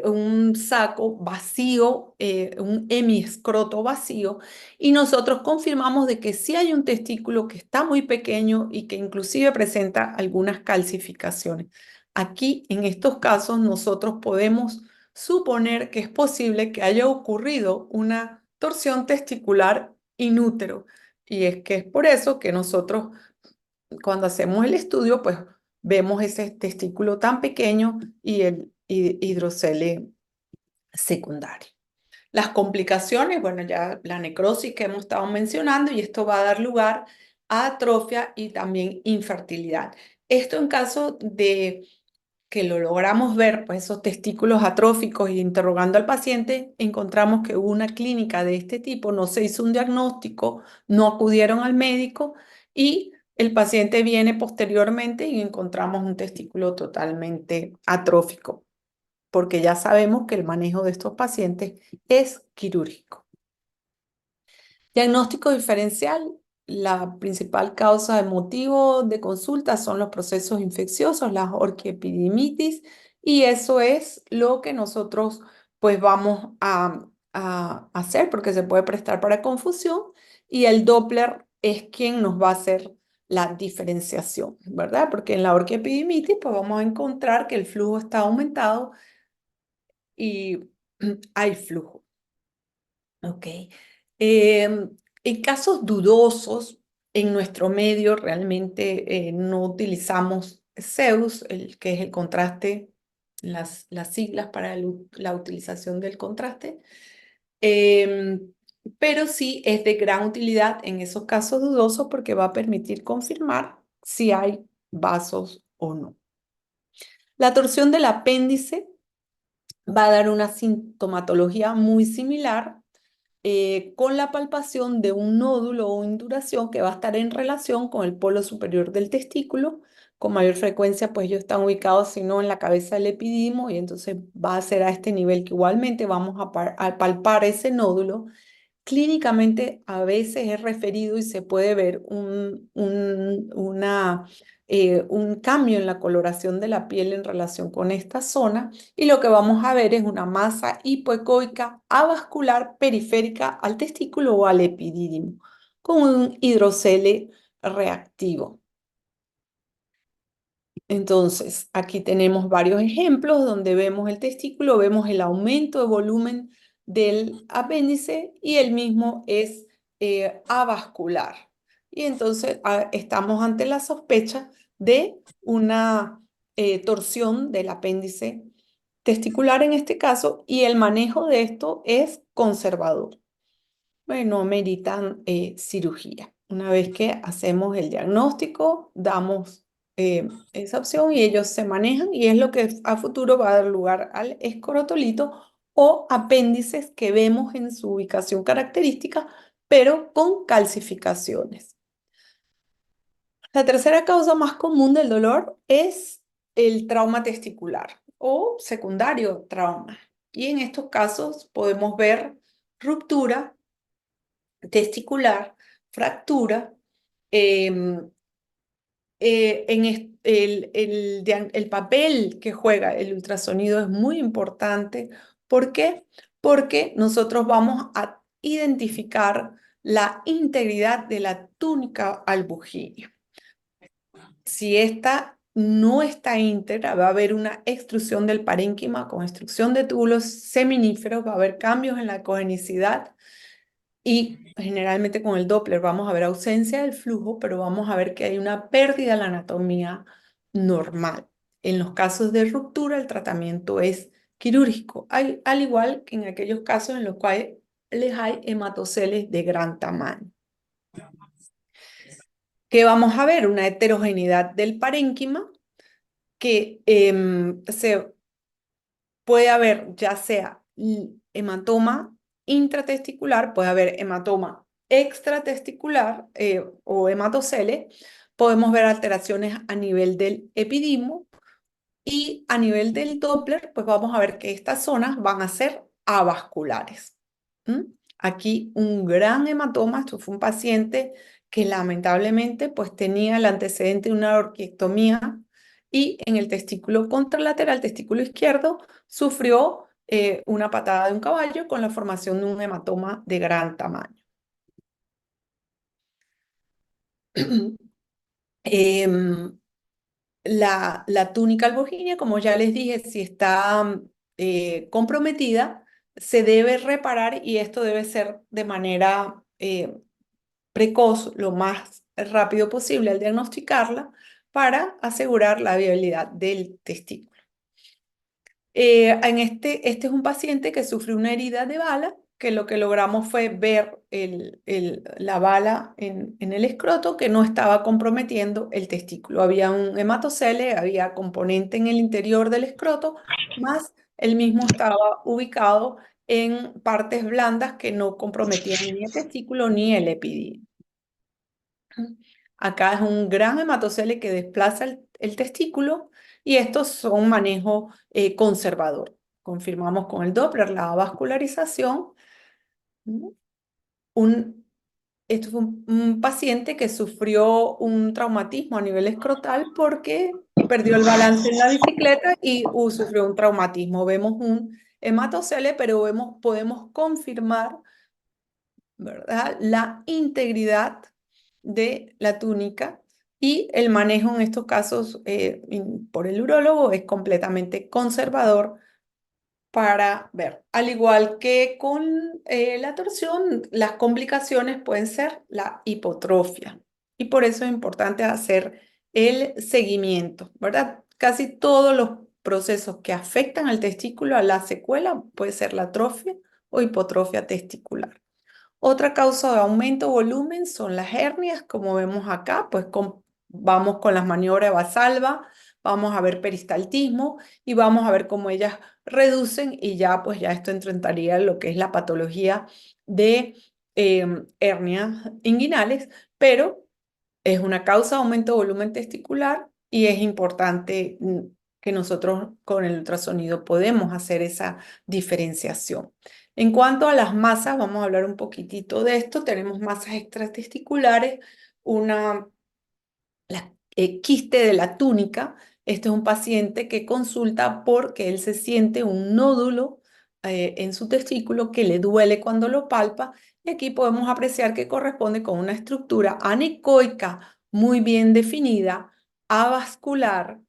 un saco vacío, un hemiescroto vacío, y nosotros confirmamos de que sí hay un testículo que está muy pequeño y que inclusive presenta algunas calcificaciones. Aquí, en estos casos, nosotros podemos suponer que es posible que haya ocurrido una torsión testicular inútero. Y es que es por eso que nosotros, cuando hacemos el estudio, pues vemos ese testículo tan pequeño y el hidrocele secundario. Las complicaciones, bueno, ya la necrosis que hemos estado mencionando, y esto va a dar lugar a atrofia y también infertilidad. Esto en caso de que lo logramos ver, pues esos testículos atróficos, y interrogando al paciente, encontramos que hubo una clínica de este tipo, no se hizo un diagnóstico, no acudieron al médico y el paciente viene posteriormente y encontramos un testículo totalmente atrófico. porque ya sabemos que el manejo de estos pacientes es quirúrgico. Diagnóstico diferencial. La principal causa de motivo de consulta son los procesos infecciosos, la orquiepididimitis, y eso es lo que nosotros pues vamos a hacer porque se puede prestar para confusión y el Doppler es quien nos va a hacer la diferenciación, ¿verdad? Porque en la orquiepididimitis pues vamos a encontrar que el flujo está aumentado y hay flujo. Ok. En casos dudosos, en nuestro medio realmente no utilizamos Zeus, que es el contraste, las siglas para la utilización del contraste, em, pero sí es de gran utilidad en esos casos dudosos porque va a permitir confirmar si hay vasos o no. La torsión del apéndice va a dar una sintomatología muy similar con la palpación de un nódulo o induración que va a estar en relación con el polo superior del testículo. Con mayor frecuencia, pues ellos están ubicados, si no, en la cabeza del epididimo y entonces va a ser a este nivel que igualmente vamos a palpar ese nódulo. Clínicamente a veces es referido y se puede ver un cambio en la coloración de la piel en relación con esta zona y lo que vamos a ver es una masa hipoecoica avascular periférica al testículo o al epidídimo con un hidrocele reactivo. Entonces, aquí tenemos varios ejemplos donde vemos el testículo, vemos el aumento de volumen del apéndice y el mismo es avascular. Y entonces estamos ante la sospecha de una torsión del apéndice testicular en este caso y el manejo de esto es conservador. Bueno, meritan cirugía. Una vez que hacemos el diagnóstico, damos esa opción y ellos se manejan y es lo que a futuro va a dar lugar al escrotolito o apéndices que vemos en su ubicación característica, pero con calcificaciones. La tercera causa más común del dolor es el trauma testicular o secundario trauma. Y en estos casos podemos ver ruptura testicular, fractura. em, el papel que juega el ultrasonido es muy importante. ¿Por qué? Porque nosotros vamos a identificar la integridad de la túnica albuginea. Si esta no está íntegra, va a haber una extrusión del parénquima con extrusión de túbulos seminíferos, va a haber cambios en la cogenicidad y generalmente con el Doppler vamos a ver ausencia del flujo, pero vamos a ver que hay una pérdida de la anatomía normal. En los casos de ruptura, el tratamiento es quirúrgico, al igual que en aquellos casos en los cuales hay hematoceles de gran tamaño. ¿Qué vamos a ver? Una heterogeneidad del parénquima que se puede haber ya sea hematoma intratesticular, puede haber hematoma extratesticular o hematocele, podemos ver alteraciones a nivel del epidimo y a nivel del Doppler, pues vamos a ver que estas zonas van a ser avasculares. ¿Mm? Aquí un gran hematoma, esto fue un paciente que lamentablemente pues tenía el antecedente de una orquiectomía y en el testículo contralateral, testículo izquierdo, sufrió una patada de un caballo con la formación de un hematoma de gran tamaño. Em, la túnica albuginea, como ya les dije, si está comprometida, se debe reparar y esto debe ser de manera precoz, lo más rápido posible al diagnosticarla para asegurar la viabilidad del testículo. Este es un paciente que sufrió una herida de bala, que lo que logramos fue ver la bala en el escroto que no estaba comprometiendo el testículo. Había un hematocele, había componente en el interior del escroto, más el mismo estaba ubicado en partes blandas que no comprometían ni el testículo ni el epididio. Acá es un gran hematocele que desplaza el testículo y estos son manejo conservador. confirmamos con el Doppler la vascularización. Un, Esto fue un paciente que sufrió un traumatismo a nivel escrotal porque perdió el balance en la bicicleta y sufrió un traumatismo. Vemos un hematocele, pero podemos confirmar, ¿verdad?, la integridad de la túnica, y el manejo en estos casos por el urólogo es completamente conservador para ver. Al igual que con la torsión, las complicaciones pueden ser la hipotrofia, y por eso es importante hacer el seguimiento, ¿verdad? Casi todos los procesos que afectan al testículo, a la secuela, puede ser la atrofia o hipotrofia testicular. Otra causa de aumento de volumen son las hernias, como vemos acá, pues vamos con las maniobras de Valsalva, vamos a ver peristaltismo y vamos a ver cómo ellas reducen, y ya pues ya esto entraría en lo que es la patología de hernias inguinales, pero es una causa de aumento de volumen testicular y es importante que nosotros con el ultrasonido podemos hacer esa diferenciación. En cuanto a las masas, vamos a hablar un poquitito de esto. Tenemos masas extratesticulares, la quiste de la túnica. Este es un paciente que consulta porque él se siente un nódulo en su testículo que le duele cuando lo palpa, y aquí podemos apreciar que corresponde con una estructura anecoica muy bien definida, avascular,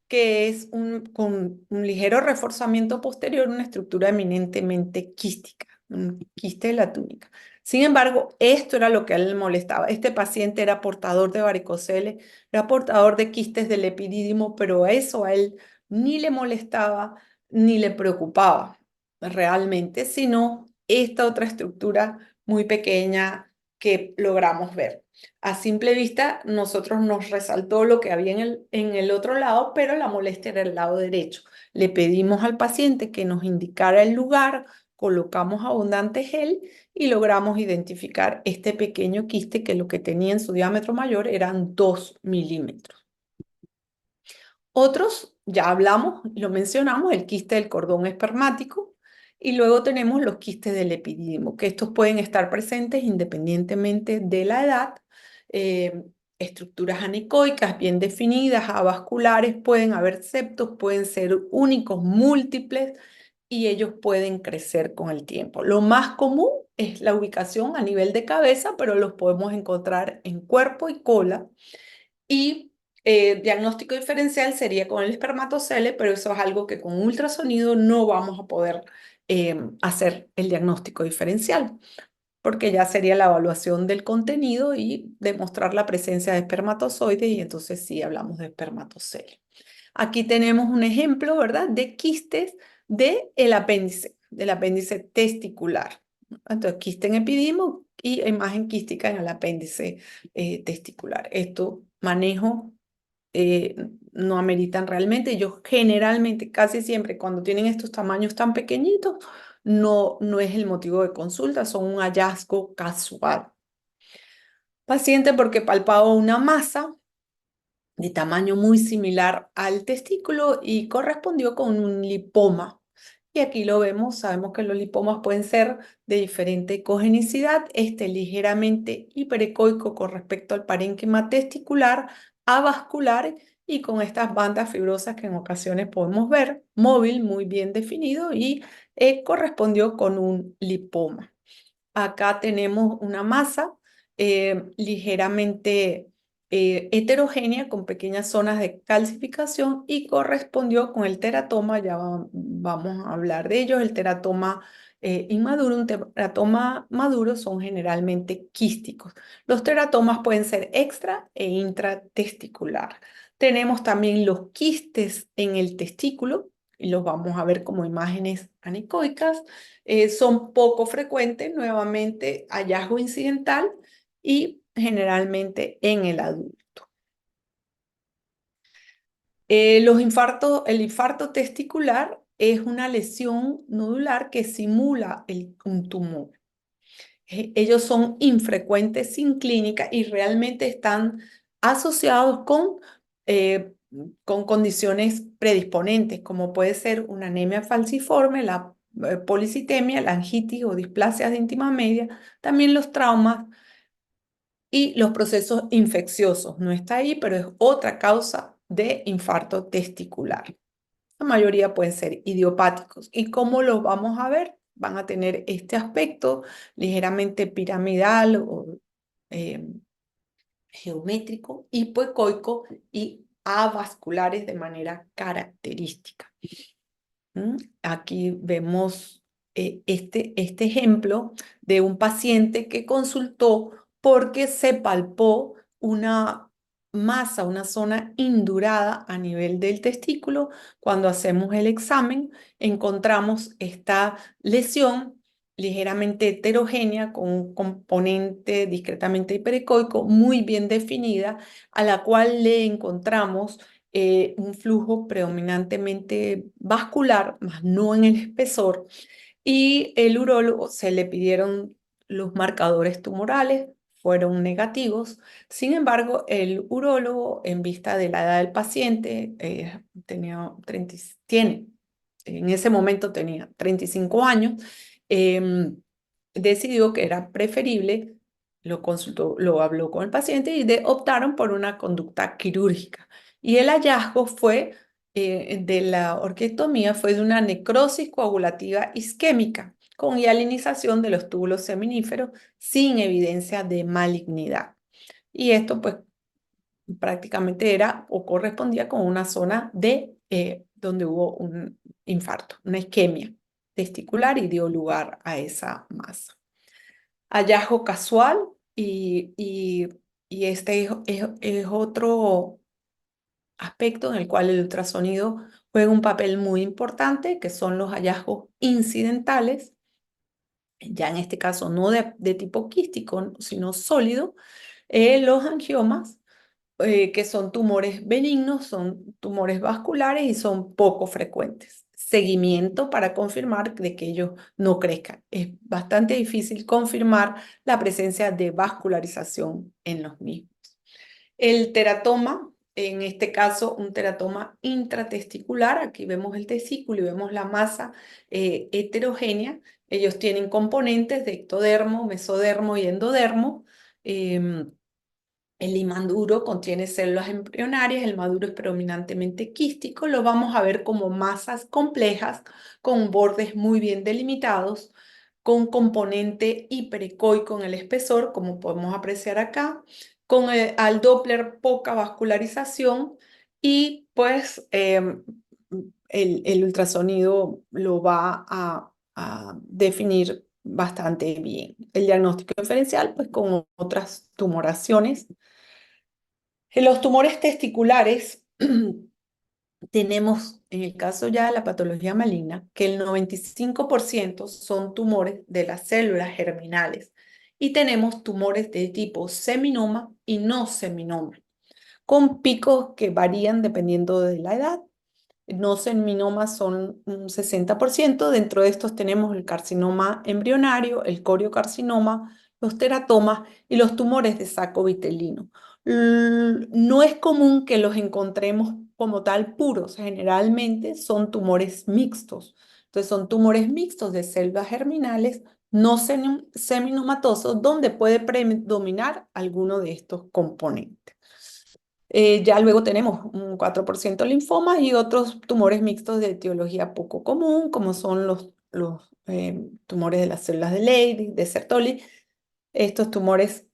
que es con un ligero reforzamiento posterior, una estructura eminentemente quística, un quiste de la túnica. Sin embargo, esto era lo que a él le molestaba. Este paciente era portador de varicocele, era portador de quistes del epidídimo, pero eso a él ni le molestaba ni le preocupaba realmente, sino esta otra estructura muy pequeña que logramos ver. A simple vista, nosotros nos resaltó lo que había en el otro lado, pero la molestia era el lado derecho. Le pedimos al paciente que nos indicara el lugar, colocamos abundante gel y logramos identificar este pequeño quiste, que lo que tenía en su diámetro mayor eran 2 milímetros. Otros, ya hablamos, lo mencionamos, el quiste del cordón espermático, y luego tenemos los quistes del epidídimo, que estos pueden estar presentes independientemente de la edad. eh, Estructuras anecoicas bien definidas, avasculares, pueden haber septos, pueden ser únicos, múltiples, y ellos pueden crecer con el tiempo. Lo más común es la ubicación a nivel de cabeza, pero los podemos encontrar en cuerpo y cola. Y diagnóstico diferencial sería con el espermatocele, pero eso es algo que con ultrasonido no vamos a poder hacer el diagnóstico diferencial, porque ya sería la evaluación del contenido y demostrar la presencia de espermatozoides, y entonces sí hablamos de espermatocele. Aquí tenemos un ejemplo, ¿verdad?, de quistes del apéndice testicular. Entonces, quiste en epidídimo y imagen quística en el apéndice testicular. Esto manejo eh, no ameritan realmente. Ellos generalmente, casi siempre, cuando tienen estos tamaños tan pequeñitos, no es el motivo de consulta, son un hallazgo casual. Paciente porque palpaba una masa de tamaño muy similar al testículo y correspondió con un lipoma. Y aquí lo vemos, sabemos que los lipomas pueden ser de diferente cogenicidad, este ligeramente hiperecoico con respecto al parénquima testicular, avascular y con estas bandas fibrosas que en ocasiones podemos ver, móvil, muy bien definido, y correspondió con un lipoma. Acá tenemos una masa ligeramente heterogénea con pequeñas zonas de calcificación, y correspondió con el teratoma, ya vamos a hablar de ello, el teratoma inmaduro. Un teratoma maduro son generalmente quísticos. Los teratomas pueden ser extra e intratesticular. Tenemos también los quistes en el testículo, y los vamos a ver como imágenes anecoicas. Son poco frecuentes, nuevamente hallazgo incidental y generalmente en el adulto. El infarto testicular es una lesión nodular que simula un tumor. Ellos son infrecuentes sin clínica y realmente están asociados con con condiciones predisponentes, como puede ser una anemia falciforme, la policitemia, la angitis o displasias de íntima media, también los traumas y los procesos infecciosos. No está ahí, pero es otra causa de infarto testicular. La mayoría pueden ser idiopáticos. ¿Y cómo los vamos a ver? Van a tener este aspecto ligeramente piramidal o eh, geométrico, hipoecoico y avasculares de manera característica. Aquí vemos este ejemplo de un paciente que consultó porque se palpó una masa, una zona indurada a nivel del testículo. Cuando hacemos el examen, encontramos esta lesión ligeramente heterogénea con un componente discretamente hiperecoico muy bien definida, a la cual le encontramos un flujo predominantemente vascular, más no en el espesor, y el urólogo se le pidieron los marcadores tumorales, fueron negativos. Sin embargo, el urólogo, en vista de la edad del paciente, tiene, en ese momento tenía 35 años, decidió que era preferible, lo consultó, lo habló con el paciente y optaron por una conducta quirúrgica. Y el hallazgo fue de la orquiectomía fue de una necrosis coagulativa isquémica con hialinización de los túbulos seminíferos sin evidencia de malignidad. Y esto pues prácticamente era o correspondía con una zona donde hubo un infarto, una isquemia testicular y dio lugar a esa masa. Hallazgo casual y este es otro aspecto en el cual el ultrasonido juega un papel muy importante, que son los hallazgos incidentales, ya en este caso no de tipo quístico, sino sólido, los angiomas, que son tumores benignos, son tumores vasculares y son poco frecuentes. Seguimiento para confirmar de que ellos no crezcan. Es bastante difícil confirmar la presencia de vascularización en los mismos. El teratoma, en este caso un teratoma intratesticular, aquí vemos el testículo y vemos la masa heterogénea. Ellos tienen componentes de ectodermo, mesodermo y endodermo. El inmaduro contiene células embrionarias, el maduro es predominantemente quístico, lo vamos a ver como masas complejas con bordes muy bien delimitados, con componente hiperecoico en el espesor, como podemos apreciar acá, con al Doppler poca vascularización y pues el ultrasonido lo va a definir bastante bien. El diagnóstico diferencial, pues con otras tumoraciones. En los tumores testiculares tenemos, en el caso ya de la patología maligna, que el 95% son tumores de las células germinales y tenemos tumores de tipo seminoma y no seminoma, con picos que varían dependiendo de la edad. No seminomas son un 60%. Dentro de estos tenemos el carcinoma embrionario, el coriocarcinoma, los teratomas y los tumores de saco vitelino. No es común que los encontremos como tal puros. Generalmente son tumores mixtos. Entonces son tumores mixtos de células germinales no seminomatosos donde puede predominar alguno de estos componentes. Ya luego tenemos un 4% linfomas y otros tumores mixtos de etiología poco común, como son los tumores de las células de Leydig, de Sertoli. Estos tumores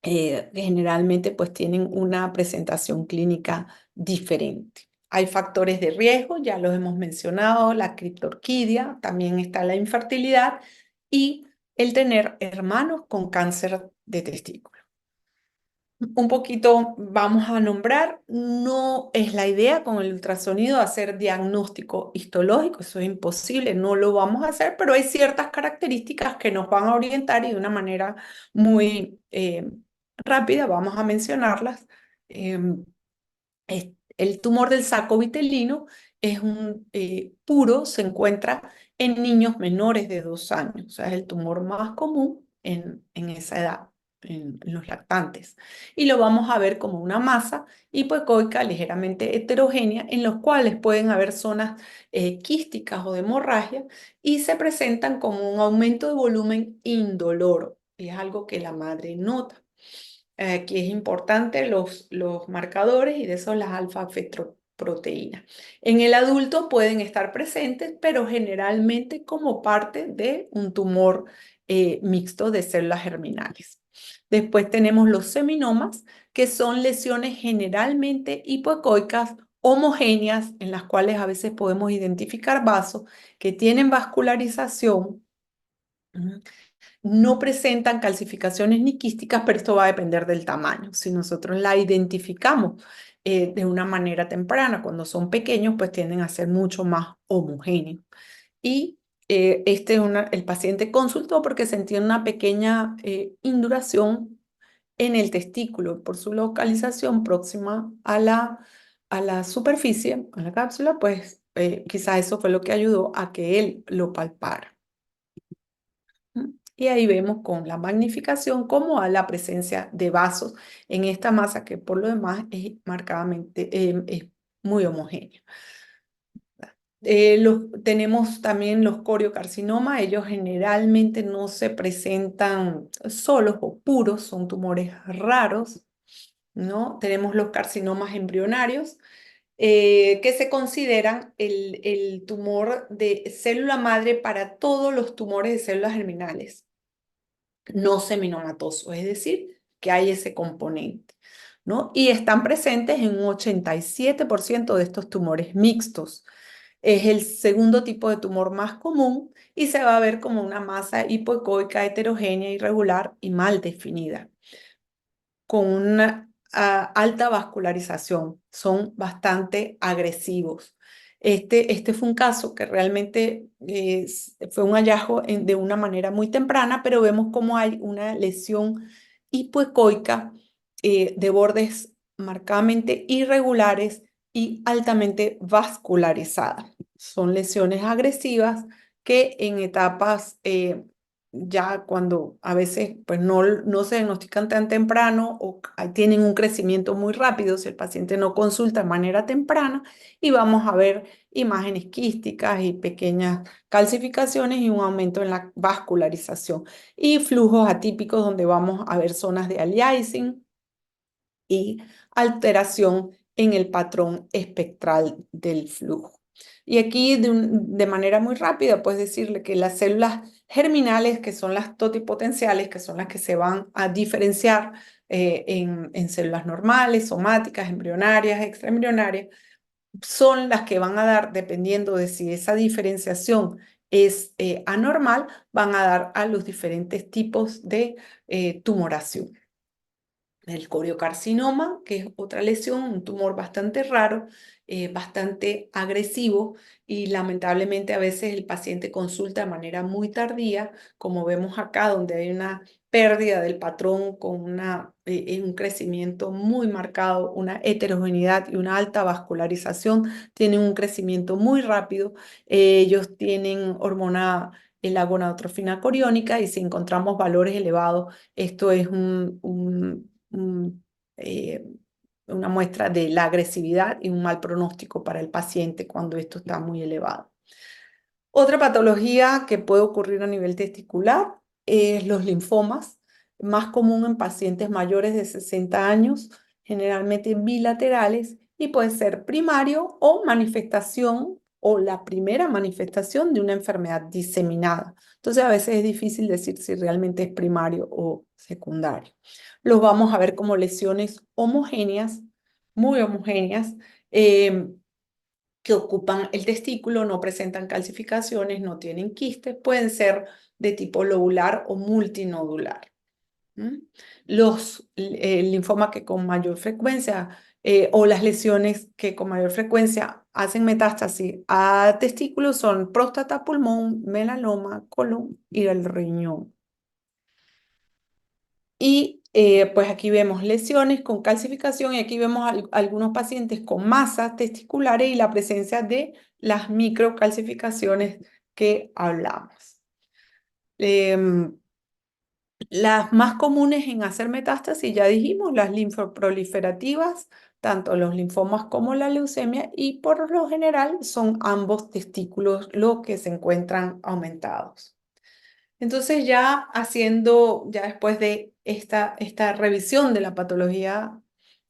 generalmente pues tienen una presentación clínica diferente. Hay factores de riesgo, ya los hemos mencionado, la criptorquidia, también está la infertilidad y el tener hermanos con cáncer de testículo. Un poquito vamos a nombrar, no es la idea con el ultrasonido hacer diagnóstico histológico, eso es imposible, no lo vamos a hacer, pero hay ciertas características que nos van a orientar y de una manera muy rápida vamos a mencionarlas. El tumor del saco vitelino es un puro, se encuentra en niños menores de 2 años, o sea, es el tumor más común en esa edad. en los lactantes. Y lo vamos a ver como una masa hipoecoica ligeramente heterogénea en los cuales pueden haber zonas quísticas o de hemorragia y se presentan como un aumento de volumen indoloro. Y es algo que la madre nota. Aquí es importante los marcadores y de esos las alfa-fetoproteínas. En el adulto pueden estar presentes, pero generalmente como parte de un tumor mixto de células germinales. Después tenemos los seminomas, que son lesiones generalmente hipoecoicas homogéneas, en las cuales a veces podemos identificar vasos que tienen vascularización. No presentan calcificaciones ni quísticas, pero esto va a depender del tamaño. Si nosotros la identificamos de una manera temprana, cuando son pequeños, pues tienden a ser mucho más homogéneos. Y el paciente consultó porque sentía una pequeña induración en el testículo por su localización próxima a la superficie, a la cápsula, pues quizás eso fue lo que ayudó a que él lo palpara. Y ahí vemos con la magnificación cómo hay la presencia de vasos en esta masa que por lo demás es marcadamente es muy homogénea. Tenemos también los coriocarcinomas, ellos generalmente no se presentan solos o puros, son tumores raros, ¿no? Tenemos los carcinomas embrionarios, que se consideran el tumor de célula madre para todos los tumores de células germinales no seminomatoso, es decir, que hay ese componente, ¿no? Y están presentes en un 87% de estos tumores mixtos. Es el segundo tipo de tumor más común y se va a ver como una masa hipoecoica heterogénea, irregular y mal definida con una alta vascularización, son bastante agresivos. Este fue un caso que realmente fue un hallazgo de una manera muy temprana, pero vemos cómo hay una lesión hipoecoica de bordes marcadamente irregulares y altamente vascularizadas. Son lesiones agresivas que en etapas ya cuando a veces pues no se diagnostican tan temprano o tienen un crecimiento muy rápido si el paciente no consulta de manera temprana y vamos a ver imágenes quísticas y pequeñas calcificaciones y un aumento en la vascularización y flujos atípicos donde vamos a ver zonas de aliasing y alteración en el patrón espectral del flujo. Y aquí de manera muy rápida puedes decirle que las células germinales, que son las totipotenciales, que son las que se van a diferenciar en células normales, somáticas, embrionarias, extraembrionarias, son las que van a dar, dependiendo de si esa diferenciación es anormal, van a dar a los diferentes tipos de tumoración. El coriocarcinoma, que es otra lesión, un tumor bastante raro, bastante agresivo y lamentablemente a veces el paciente consulta de manera muy tardía, como vemos acá, donde hay una pérdida del patrón con un crecimiento muy marcado, una heterogeneidad y una alta vascularización, tienen un crecimiento muy rápido. Ellos tienen hormona la gonadotrofina coriónica y si encontramos valores elevados, esto es eh, una muestra de la agresividad y un mal pronóstico para el paciente cuando esto está muy elevado. Otra patología que puede ocurrir a nivel testicular es los linfomas, más común en pacientes mayores de 60 años, generalmente bilaterales, y puede ser primario o manifestación o la primera manifestación de una enfermedad diseminada. Entonces a veces es difícil decir si realmente es primario o secundario. Los vamos a ver como lesiones homogéneas, muy homogéneas, que ocupan el testículo, no presentan calcificaciones, no tienen quistes, pueden ser de tipo lobular o multinodular. El linfoma que con mayor frecuencia o las lesiones que con mayor frecuencia hacen metástasis a testículos son próstata, pulmón, melanoma, colon y el riñón. Y pues aquí vemos lesiones con calcificación y aquí vemos algunos pacientes con masas testiculares y la presencia de las microcalcificaciones que hablamos. Las más comunes en hacer metástasis, ya dijimos, las linfoproliferativas, tanto los linfomas como la leucemia, y por lo general son ambos testículos los que se encuentran aumentados. Entonces ya después de esta revisión de la patología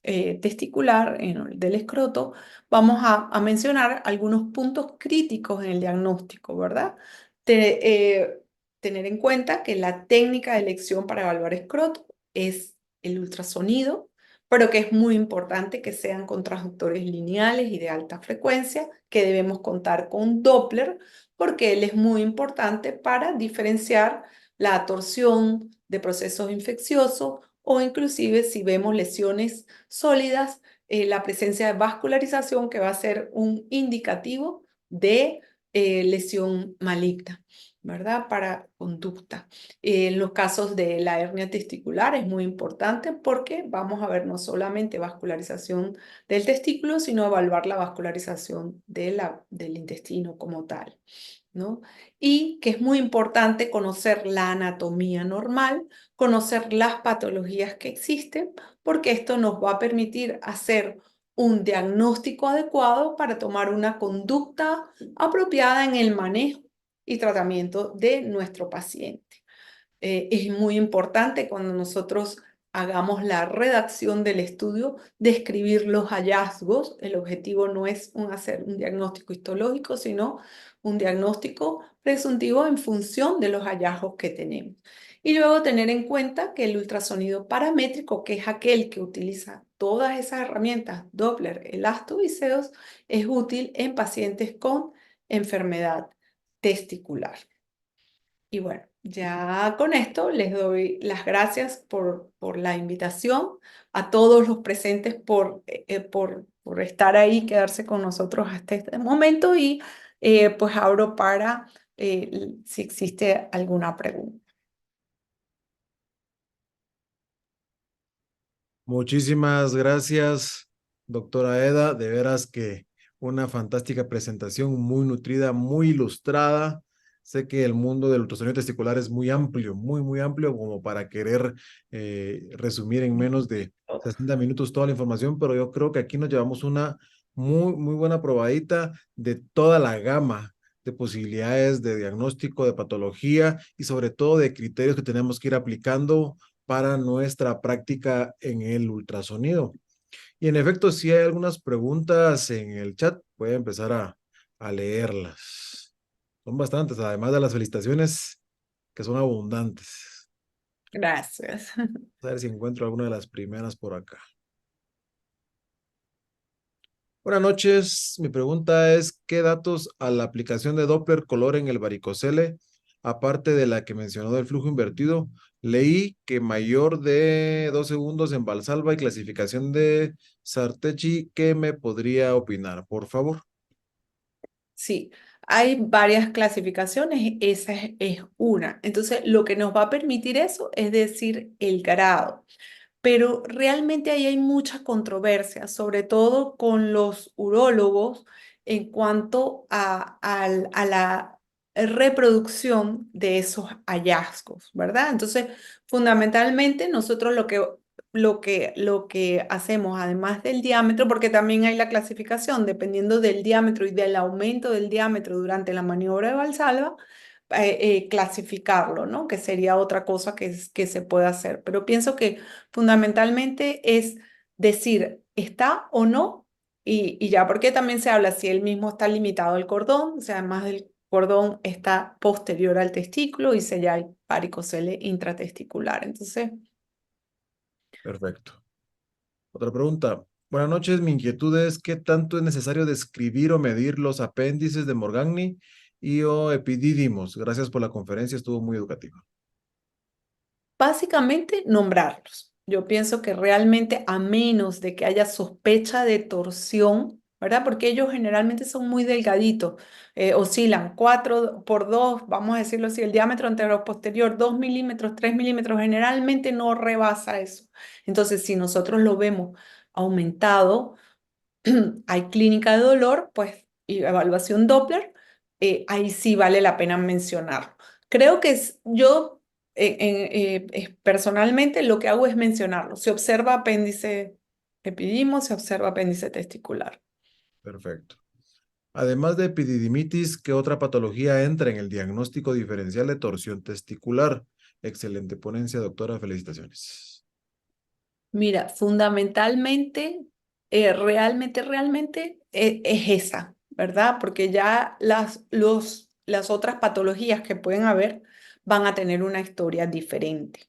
testicular del escroto, vamos a mencionar algunos puntos críticos en el diagnóstico, ¿verdad? Tener en cuenta que la técnica de elección para evaluar escroto es el ultrasonido, pero que es muy importante que sean con transductores lineales y de alta frecuencia, que debemos contar con Doppler porque él es muy importante para diferenciar la torsión de procesos infecciosos o inclusive si vemos lesiones sólidas, la presencia de vascularización que va a ser un indicativo de lesión maligna, ¿verdad? Para conducta. En los casos de la hernia testicular es muy importante porque vamos a ver no solamente vascularización del testículo, sino evaluar la vascularización del intestino como tal, ¿no? Y que es muy importante conocer la anatomía normal, conocer las patologías que existen, porque esto nos va a permitir hacer un diagnóstico adecuado para tomar una conducta apropiada en el manejo y tratamiento de nuestro paciente. Es muy importante cuando nosotros hagamos la redacción del estudio, describir los hallazgos. El objetivo no es hacer un diagnóstico histológico, sino un diagnóstico presuntivo en función de los hallazgos que tenemos. Y luego tener en cuenta que el ultrasonido paramétrico, que es aquel que utiliza todas esas herramientas, Doppler, elastoviseos, es útil en pacientes con enfermedad testicular. Y bueno, ya con esto les doy las gracias por la invitación, a todos los presentes por estar ahí, quedarse con nosotros hasta este momento y pues abro para si existe alguna pregunta. Muchísimas gracias, doctora Eda. De veras que una fantástica presentación, muy nutrida, muy ilustrada. Sé que el mundo del ultrasonido testicular es muy amplio, muy, muy amplio, como para querer resumir en menos de 60 minutos toda la información, pero yo creo que aquí nos llevamos una muy, muy buena probadita de toda la gama de posibilidades de diagnóstico, de patología y sobre todo de criterios que tenemos que ir aplicando para nuestra práctica en el ultrasonido. Y en efecto, si hay algunas preguntas en el chat, voy a empezar a leerlas. Son bastantes, además de las felicitaciones, que son abundantes. Gracias. A ver si encuentro alguna de las primeras por acá. Buenas noches. Mi pregunta es, ¿qué datos a la aplicación de Doppler color en el varicocele, aparte de la que mencionó del flujo invertido? Leí que mayor de 2 segundos en Valsalva y clasificación de Sartechi. ¿Qué me podría opinar, por favor? Sí, hay varias clasificaciones, esa es una. Entonces, lo que nos va a permitir eso es decir el grado. Pero realmente ahí hay mucha controversia, sobre todo con los urólogos en cuanto a la reproducción de esos hallazgos, ¿verdad? Entonces, fundamentalmente nosotros lo que hacemos, además del diámetro, porque también hay la clasificación, dependiendo del diámetro y del aumento del diámetro durante la maniobra de Valsalva, clasificarlo, ¿no? Que sería otra cosa que se puede hacer. Pero pienso que fundamentalmente es decir, ¿está o no? Y ya, porque también se habla si él mismo está limitado al cordón, o sea, además del cordón está posterior al testículo y si ya hay varicocele intratesticular. Entonces, Perfecto. Otra pregunta. Buenas noches. Mi inquietud es, ¿qué tanto es necesario describir o medir los apéndices de Morgagni y o epidídimos? Gracias por la conferencia, estuvo muy educativa. básicamente, nombrarlos. Yo pienso que realmente a menos de que haya sospecha de torsión, ¿verdad? Porque ellos generalmente son muy delgaditos, oscilan 4 por 2, vamos a decirlo así, el diámetro anterior posterior, 2 milímetros, 3 milímetros, generalmente no rebasa eso. Entonces, si nosotros lo vemos aumentado, hay clínica de dolor, pues, y evaluación Doppler, ahí sí vale la pena mencionarlo. Creo que yo personalmente lo que hago es mencionarlo. Se observa apéndice epidídimo, se observa apéndice testicular. Perfecto. Además de epididimitis, ¿qué otra patología entra en el diagnóstico diferencial de torsión testicular? Excelente ponencia, doctora. Felicitaciones. Mira, fundamentalmente, realmente es esa, ¿verdad? Porque ya las otras patologías que pueden haber van a tener una historia diferente,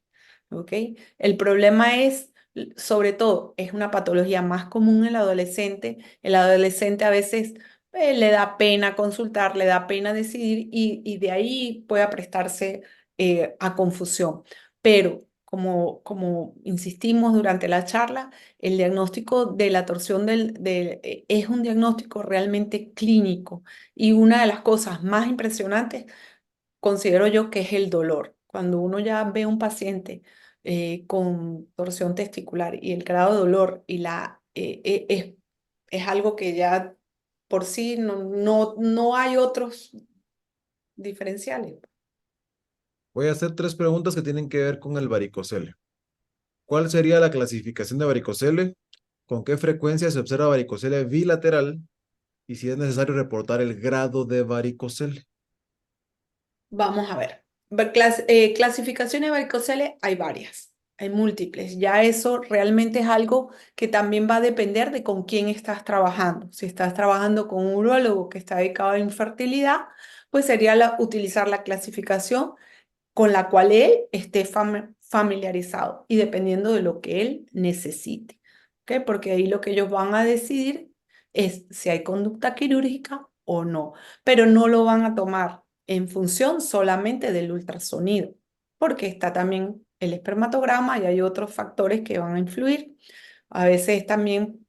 ¿ok? El problema es, sobre todo, es una patología más común en el adolescente. El adolescente a veces le da pena consultar, le da pena decidir y de ahí puede prestarse a confusión. Pero como insistimos durante la charla, el diagnóstico de la torsión es un diagnóstico realmente clínico y una de las cosas más impresionantes considero yo que es el dolor. Cuando uno ya ve a un paciente con torsión testicular y el grado de dolor es algo que ya por sí no hay otros diferenciales. Voy a hacer tres preguntas que tienen que ver con el varicocele. ¿Cuál sería la clasificación de varicocele? ¿Con qué frecuencia se observa varicocele bilateral? Y si es necesario reportar el grado de varicocele. Vamos a ver. Clasificaciones varicocele hay varias, hay múltiples. Ya eso realmente es algo que también va a depender de con quién estás trabajando. Si estás trabajando con un urólogo que está dedicado a la infertilidad, pues sería utilizar la clasificación con la cual él esté familiarizado y dependiendo de lo que él necesite. ¿Ok? Porque ahí lo que ellos van a decidir es si hay conducta quirúrgica o no, pero no lo van a tomar en función solamente del ultrasonido, porque está también el espermatograma y hay otros factores que van a influir. A veces también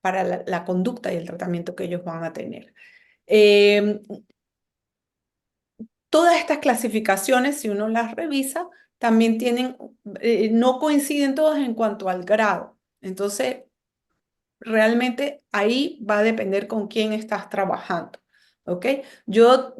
para la conducta y el tratamiento que ellos van a tener. Eh, Todas estas clasificaciones, si uno las revisa, también no coinciden todas en cuanto al grado. Entonces, realmente ahí va a depender con quién estás trabajando. ¿Ok? Yo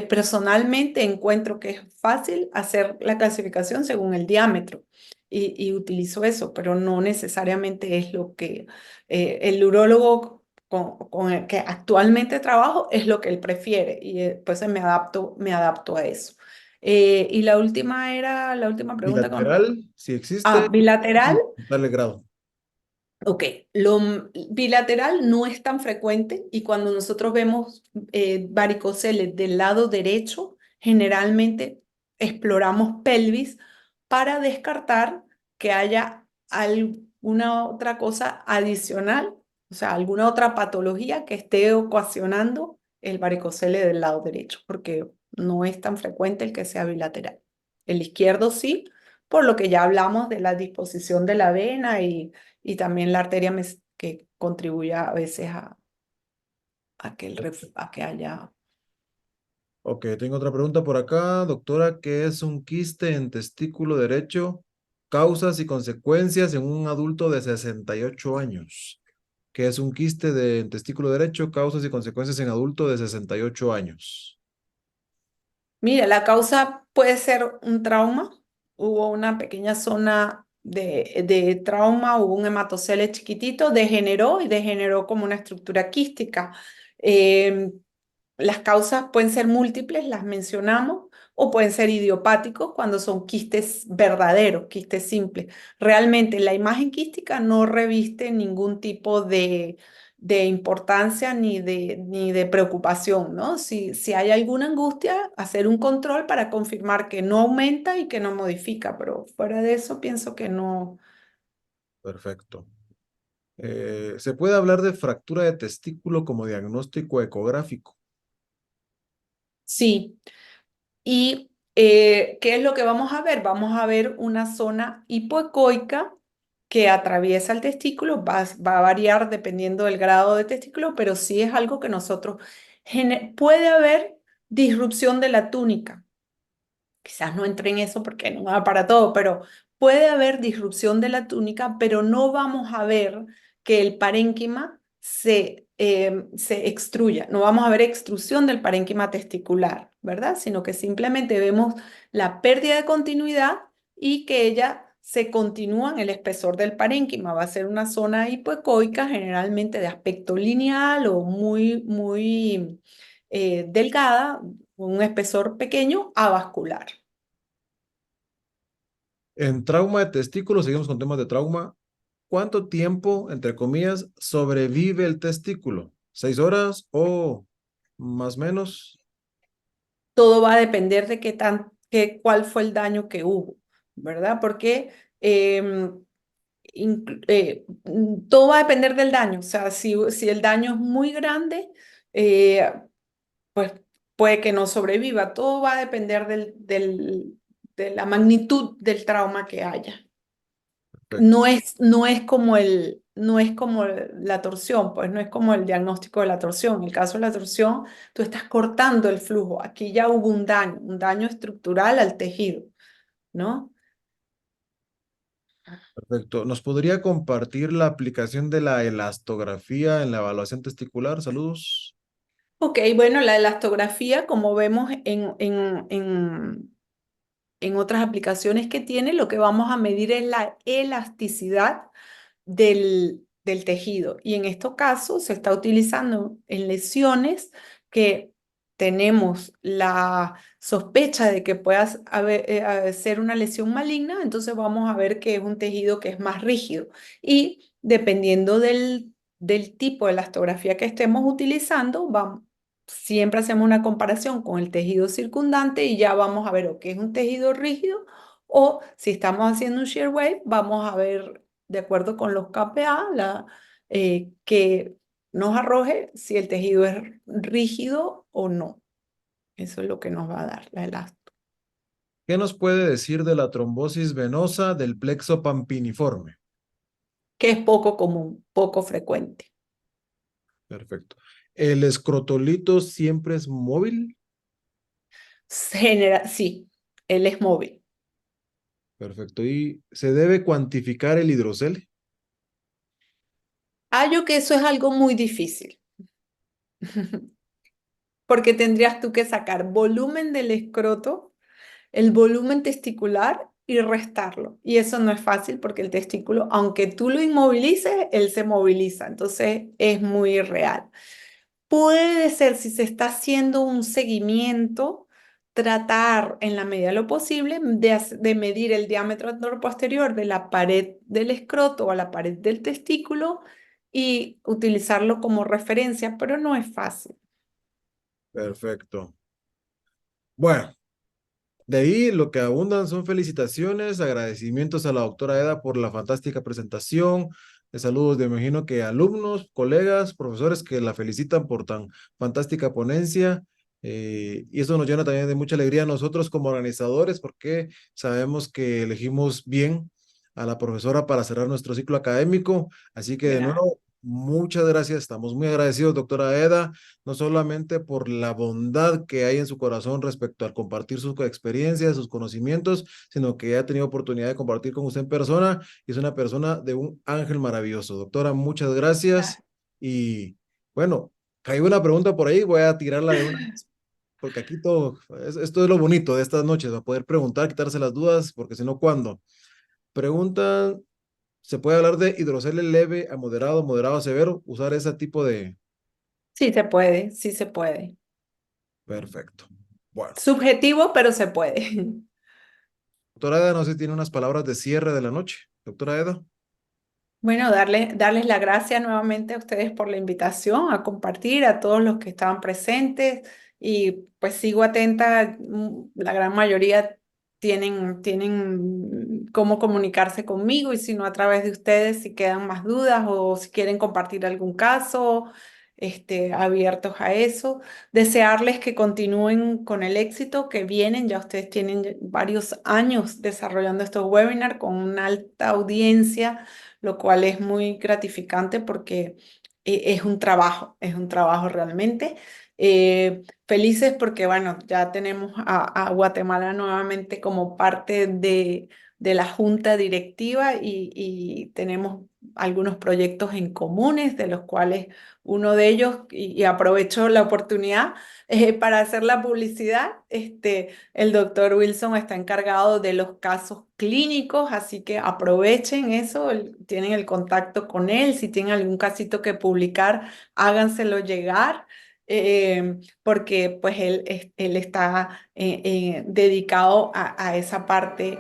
personalmente encuentro que es fácil hacer la clasificación según el diámetro y utilizo eso, pero no necesariamente es lo que el urólogo con el que actualmente trabajo es lo que él prefiere y pues me adapto a eso. Y la última pregunta Bilateral, si existe, bilateral. darle grado. Ok, bilateral no es tan frecuente y cuando nosotros vemos varicoceles del lado derecho, generalmente exploramos pelvis para descartar que haya alguna otra cosa adicional, o sea, alguna otra patología que esté ocasionando el varicocele del lado derecho, porque no es tan frecuente el que sea bilateral. El izquierdo sí, por lo que ya hablamos de la disposición de la vena y también la arteria que contribuye a veces a que haya... Ok, tengo otra pregunta por acá, doctora. ¿Qué es un quiste en testículo derecho? Causas y consecuencias en un adulto de 68 años. ¿Qué es un quiste en testículo derecho? Causas y consecuencias en adulto de 68 años. Mira, la causa puede ser un trauma. Hubo una pequeña zona de trauma, hubo un hematocele chiquitito, degeneró y degeneró como una estructura quística. Em, Las causas pueden ser múltiples, las mencionamos, o pueden ser idiopáticos cuando son quistes verdaderos, quistes simples. Realmente la imagen quística no reviste ningún tipo de importancia ni de preocupación, ¿no? Si hay alguna angustia, hacer un control para confirmar que no aumenta y que no modifica, pero fuera de eso pienso que no. Perfecto. ¿Se puede hablar de fractura de testículo como diagnóstico ecográfico? Sí. ¿Y qué es lo que vamos a ver? Vamos a ver una zona hipoecoica que atraviesa el testículo, va a variar dependiendo del grado de testículo, pero sí es algo que nosotros... Puede haber disrupción de la túnica, quizás no entre en eso porque no va para todo, pero puede haber disrupción de la túnica, pero no vamos a ver que el parénquima se extruya, no vamos a ver extrusión del parénquima testicular, ¿verdad? Sino que simplemente vemos la pérdida de continuidad y que ella se continúa en el espesor del parénquima. Va a ser una zona hipoecoica, generalmente de aspecto lineal o muy delgada, un espesor pequeño avascular. En trauma de testículos, seguimos con temas de trauma. ¿Cuánto tiempo, entre comillas, sobrevive el testículo? ¿6 horas o más o menos? Todo va a depender de cuál fue el daño que hubo, ¿verdad? Porque todo va a depender del daño. O sea, si el daño es muy grande, eh, pues puede que no sobreviva. Todo va a depender de la magnitud del trauma que haya. Perfecto. No es como la torsión, pues no es como el diagnóstico de la torsión. En el caso de la torsión, tú estás cortando el flujo. Aquí ya hubo un daño estructural al tejido, ¿no? Perfecto. ¿Nos podría compartir la aplicación de la elastografía en la evaluación testicular? Saludos. Ok, bueno, la elastografía, como vemos en otras aplicaciones que tiene, lo que vamos a medir es la elasticidad del tejido. Y en estos casos se está utilizando en lesiones que tenemos la sospecha de que ser una lesión maligna, entonces vamos a ver que es un tejido que es más rígido. Y dependiendo del tipo de elastografía que estemos utilizando, siempre hacemos una comparación con el tejido circundante y ya vamos a ver o que es un tejido rígido o si estamos haciendo un shear wave, vamos a ver de acuerdo con los KPA, que nos arroje si el tejido es rígido o no. Eso es lo que nos va a dar la elasto. ¿Qué nos puede decir de la trombosis venosa del plexo pampiniforme? Que es poco común, poco frecuente. Perfecto. ¿El escrotolito siempre es móvil? Sí, él es móvil. Perfecto. ¿Y se debe cuantificar el hidrocel? Hallo que eso es algo muy difícil, porque tendrías tú que sacar volumen del escroto, el volumen testicular y restarlo. Y eso no es fácil porque el testículo, aunque tú lo inmovilices, él se moviliza. Entonces es muy irreal. Puede ser, si se está haciendo un seguimiento, tratar en la medida de lo posible de medir el diámetro anteroposterior de la pared del escroto o a la pared del testículo y utilizarlo como referencia, pero no es fácil. Perfecto. Bueno, de ahí lo que abundan son felicitaciones, agradecimientos a la doctora Eda por la fantástica presentación. Saludos, me imagino que alumnos, colegas, profesores que la felicitan por tan fantástica ponencia. Y eso nos llena también de mucha alegría a nosotros como organizadores porque sabemos que elegimos bien a la profesora para cerrar nuestro ciclo académico. Así que de Gracias. nuevo, muchas gracias. Estamos muy agradecidos, doctora Eda, no solamente por la bondad que hay en su corazón respecto al compartir sus experiencias, sus conocimientos, sino que ha tenido oportunidad de compartir con usted en persona y es una persona de un ángel maravilloso. Doctora, muchas gracias. Y bueno, cayó una pregunta por ahí, voy a tirarla de una vez, porque aquí todo, esto es lo bonito de estas noches, va a poder preguntar, quitarse las dudas, porque si no, ¿cuándo? Preguntan, ¿se puede hablar de hidrocele leve a moderado, moderado a severo? Usar ese tipo de... Sí se puede, sí se puede. Perfecto. Bueno. Subjetivo, pero se puede. Doctora Eda, no sé si tiene unas palabras de cierre de la noche. Doctora Eda. Bueno, darles las gracias nuevamente a ustedes por la invitación a compartir, a todos los que estaban presentes y pues sigo atenta, la gran mayoría tienen cómo comunicarse conmigo y si no a través de ustedes si quedan más dudas o si quieren compartir algún caso, abiertos a eso. Desearles que continúen con el éxito que vienen, ya ustedes tienen varios años desarrollando estos webinars con una alta audiencia, lo cual es muy gratificante porque es un trabajo realmente. Felices porque, bueno, ya tenemos a Guatemala nuevamente como parte de la junta directiva y tenemos algunos proyectos en comunes, de los cuales uno de ellos, y aprovecho la oportunidad para hacer la publicidad, el doctor Wilson está encargado de los casos clínicos, así que aprovechen eso, tienen el contacto con él, si tienen algún casito que publicar, háganselo llegar. Porque pues él está dedicado a esa parte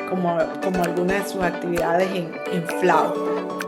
como alguna de sus actividades en FLAO.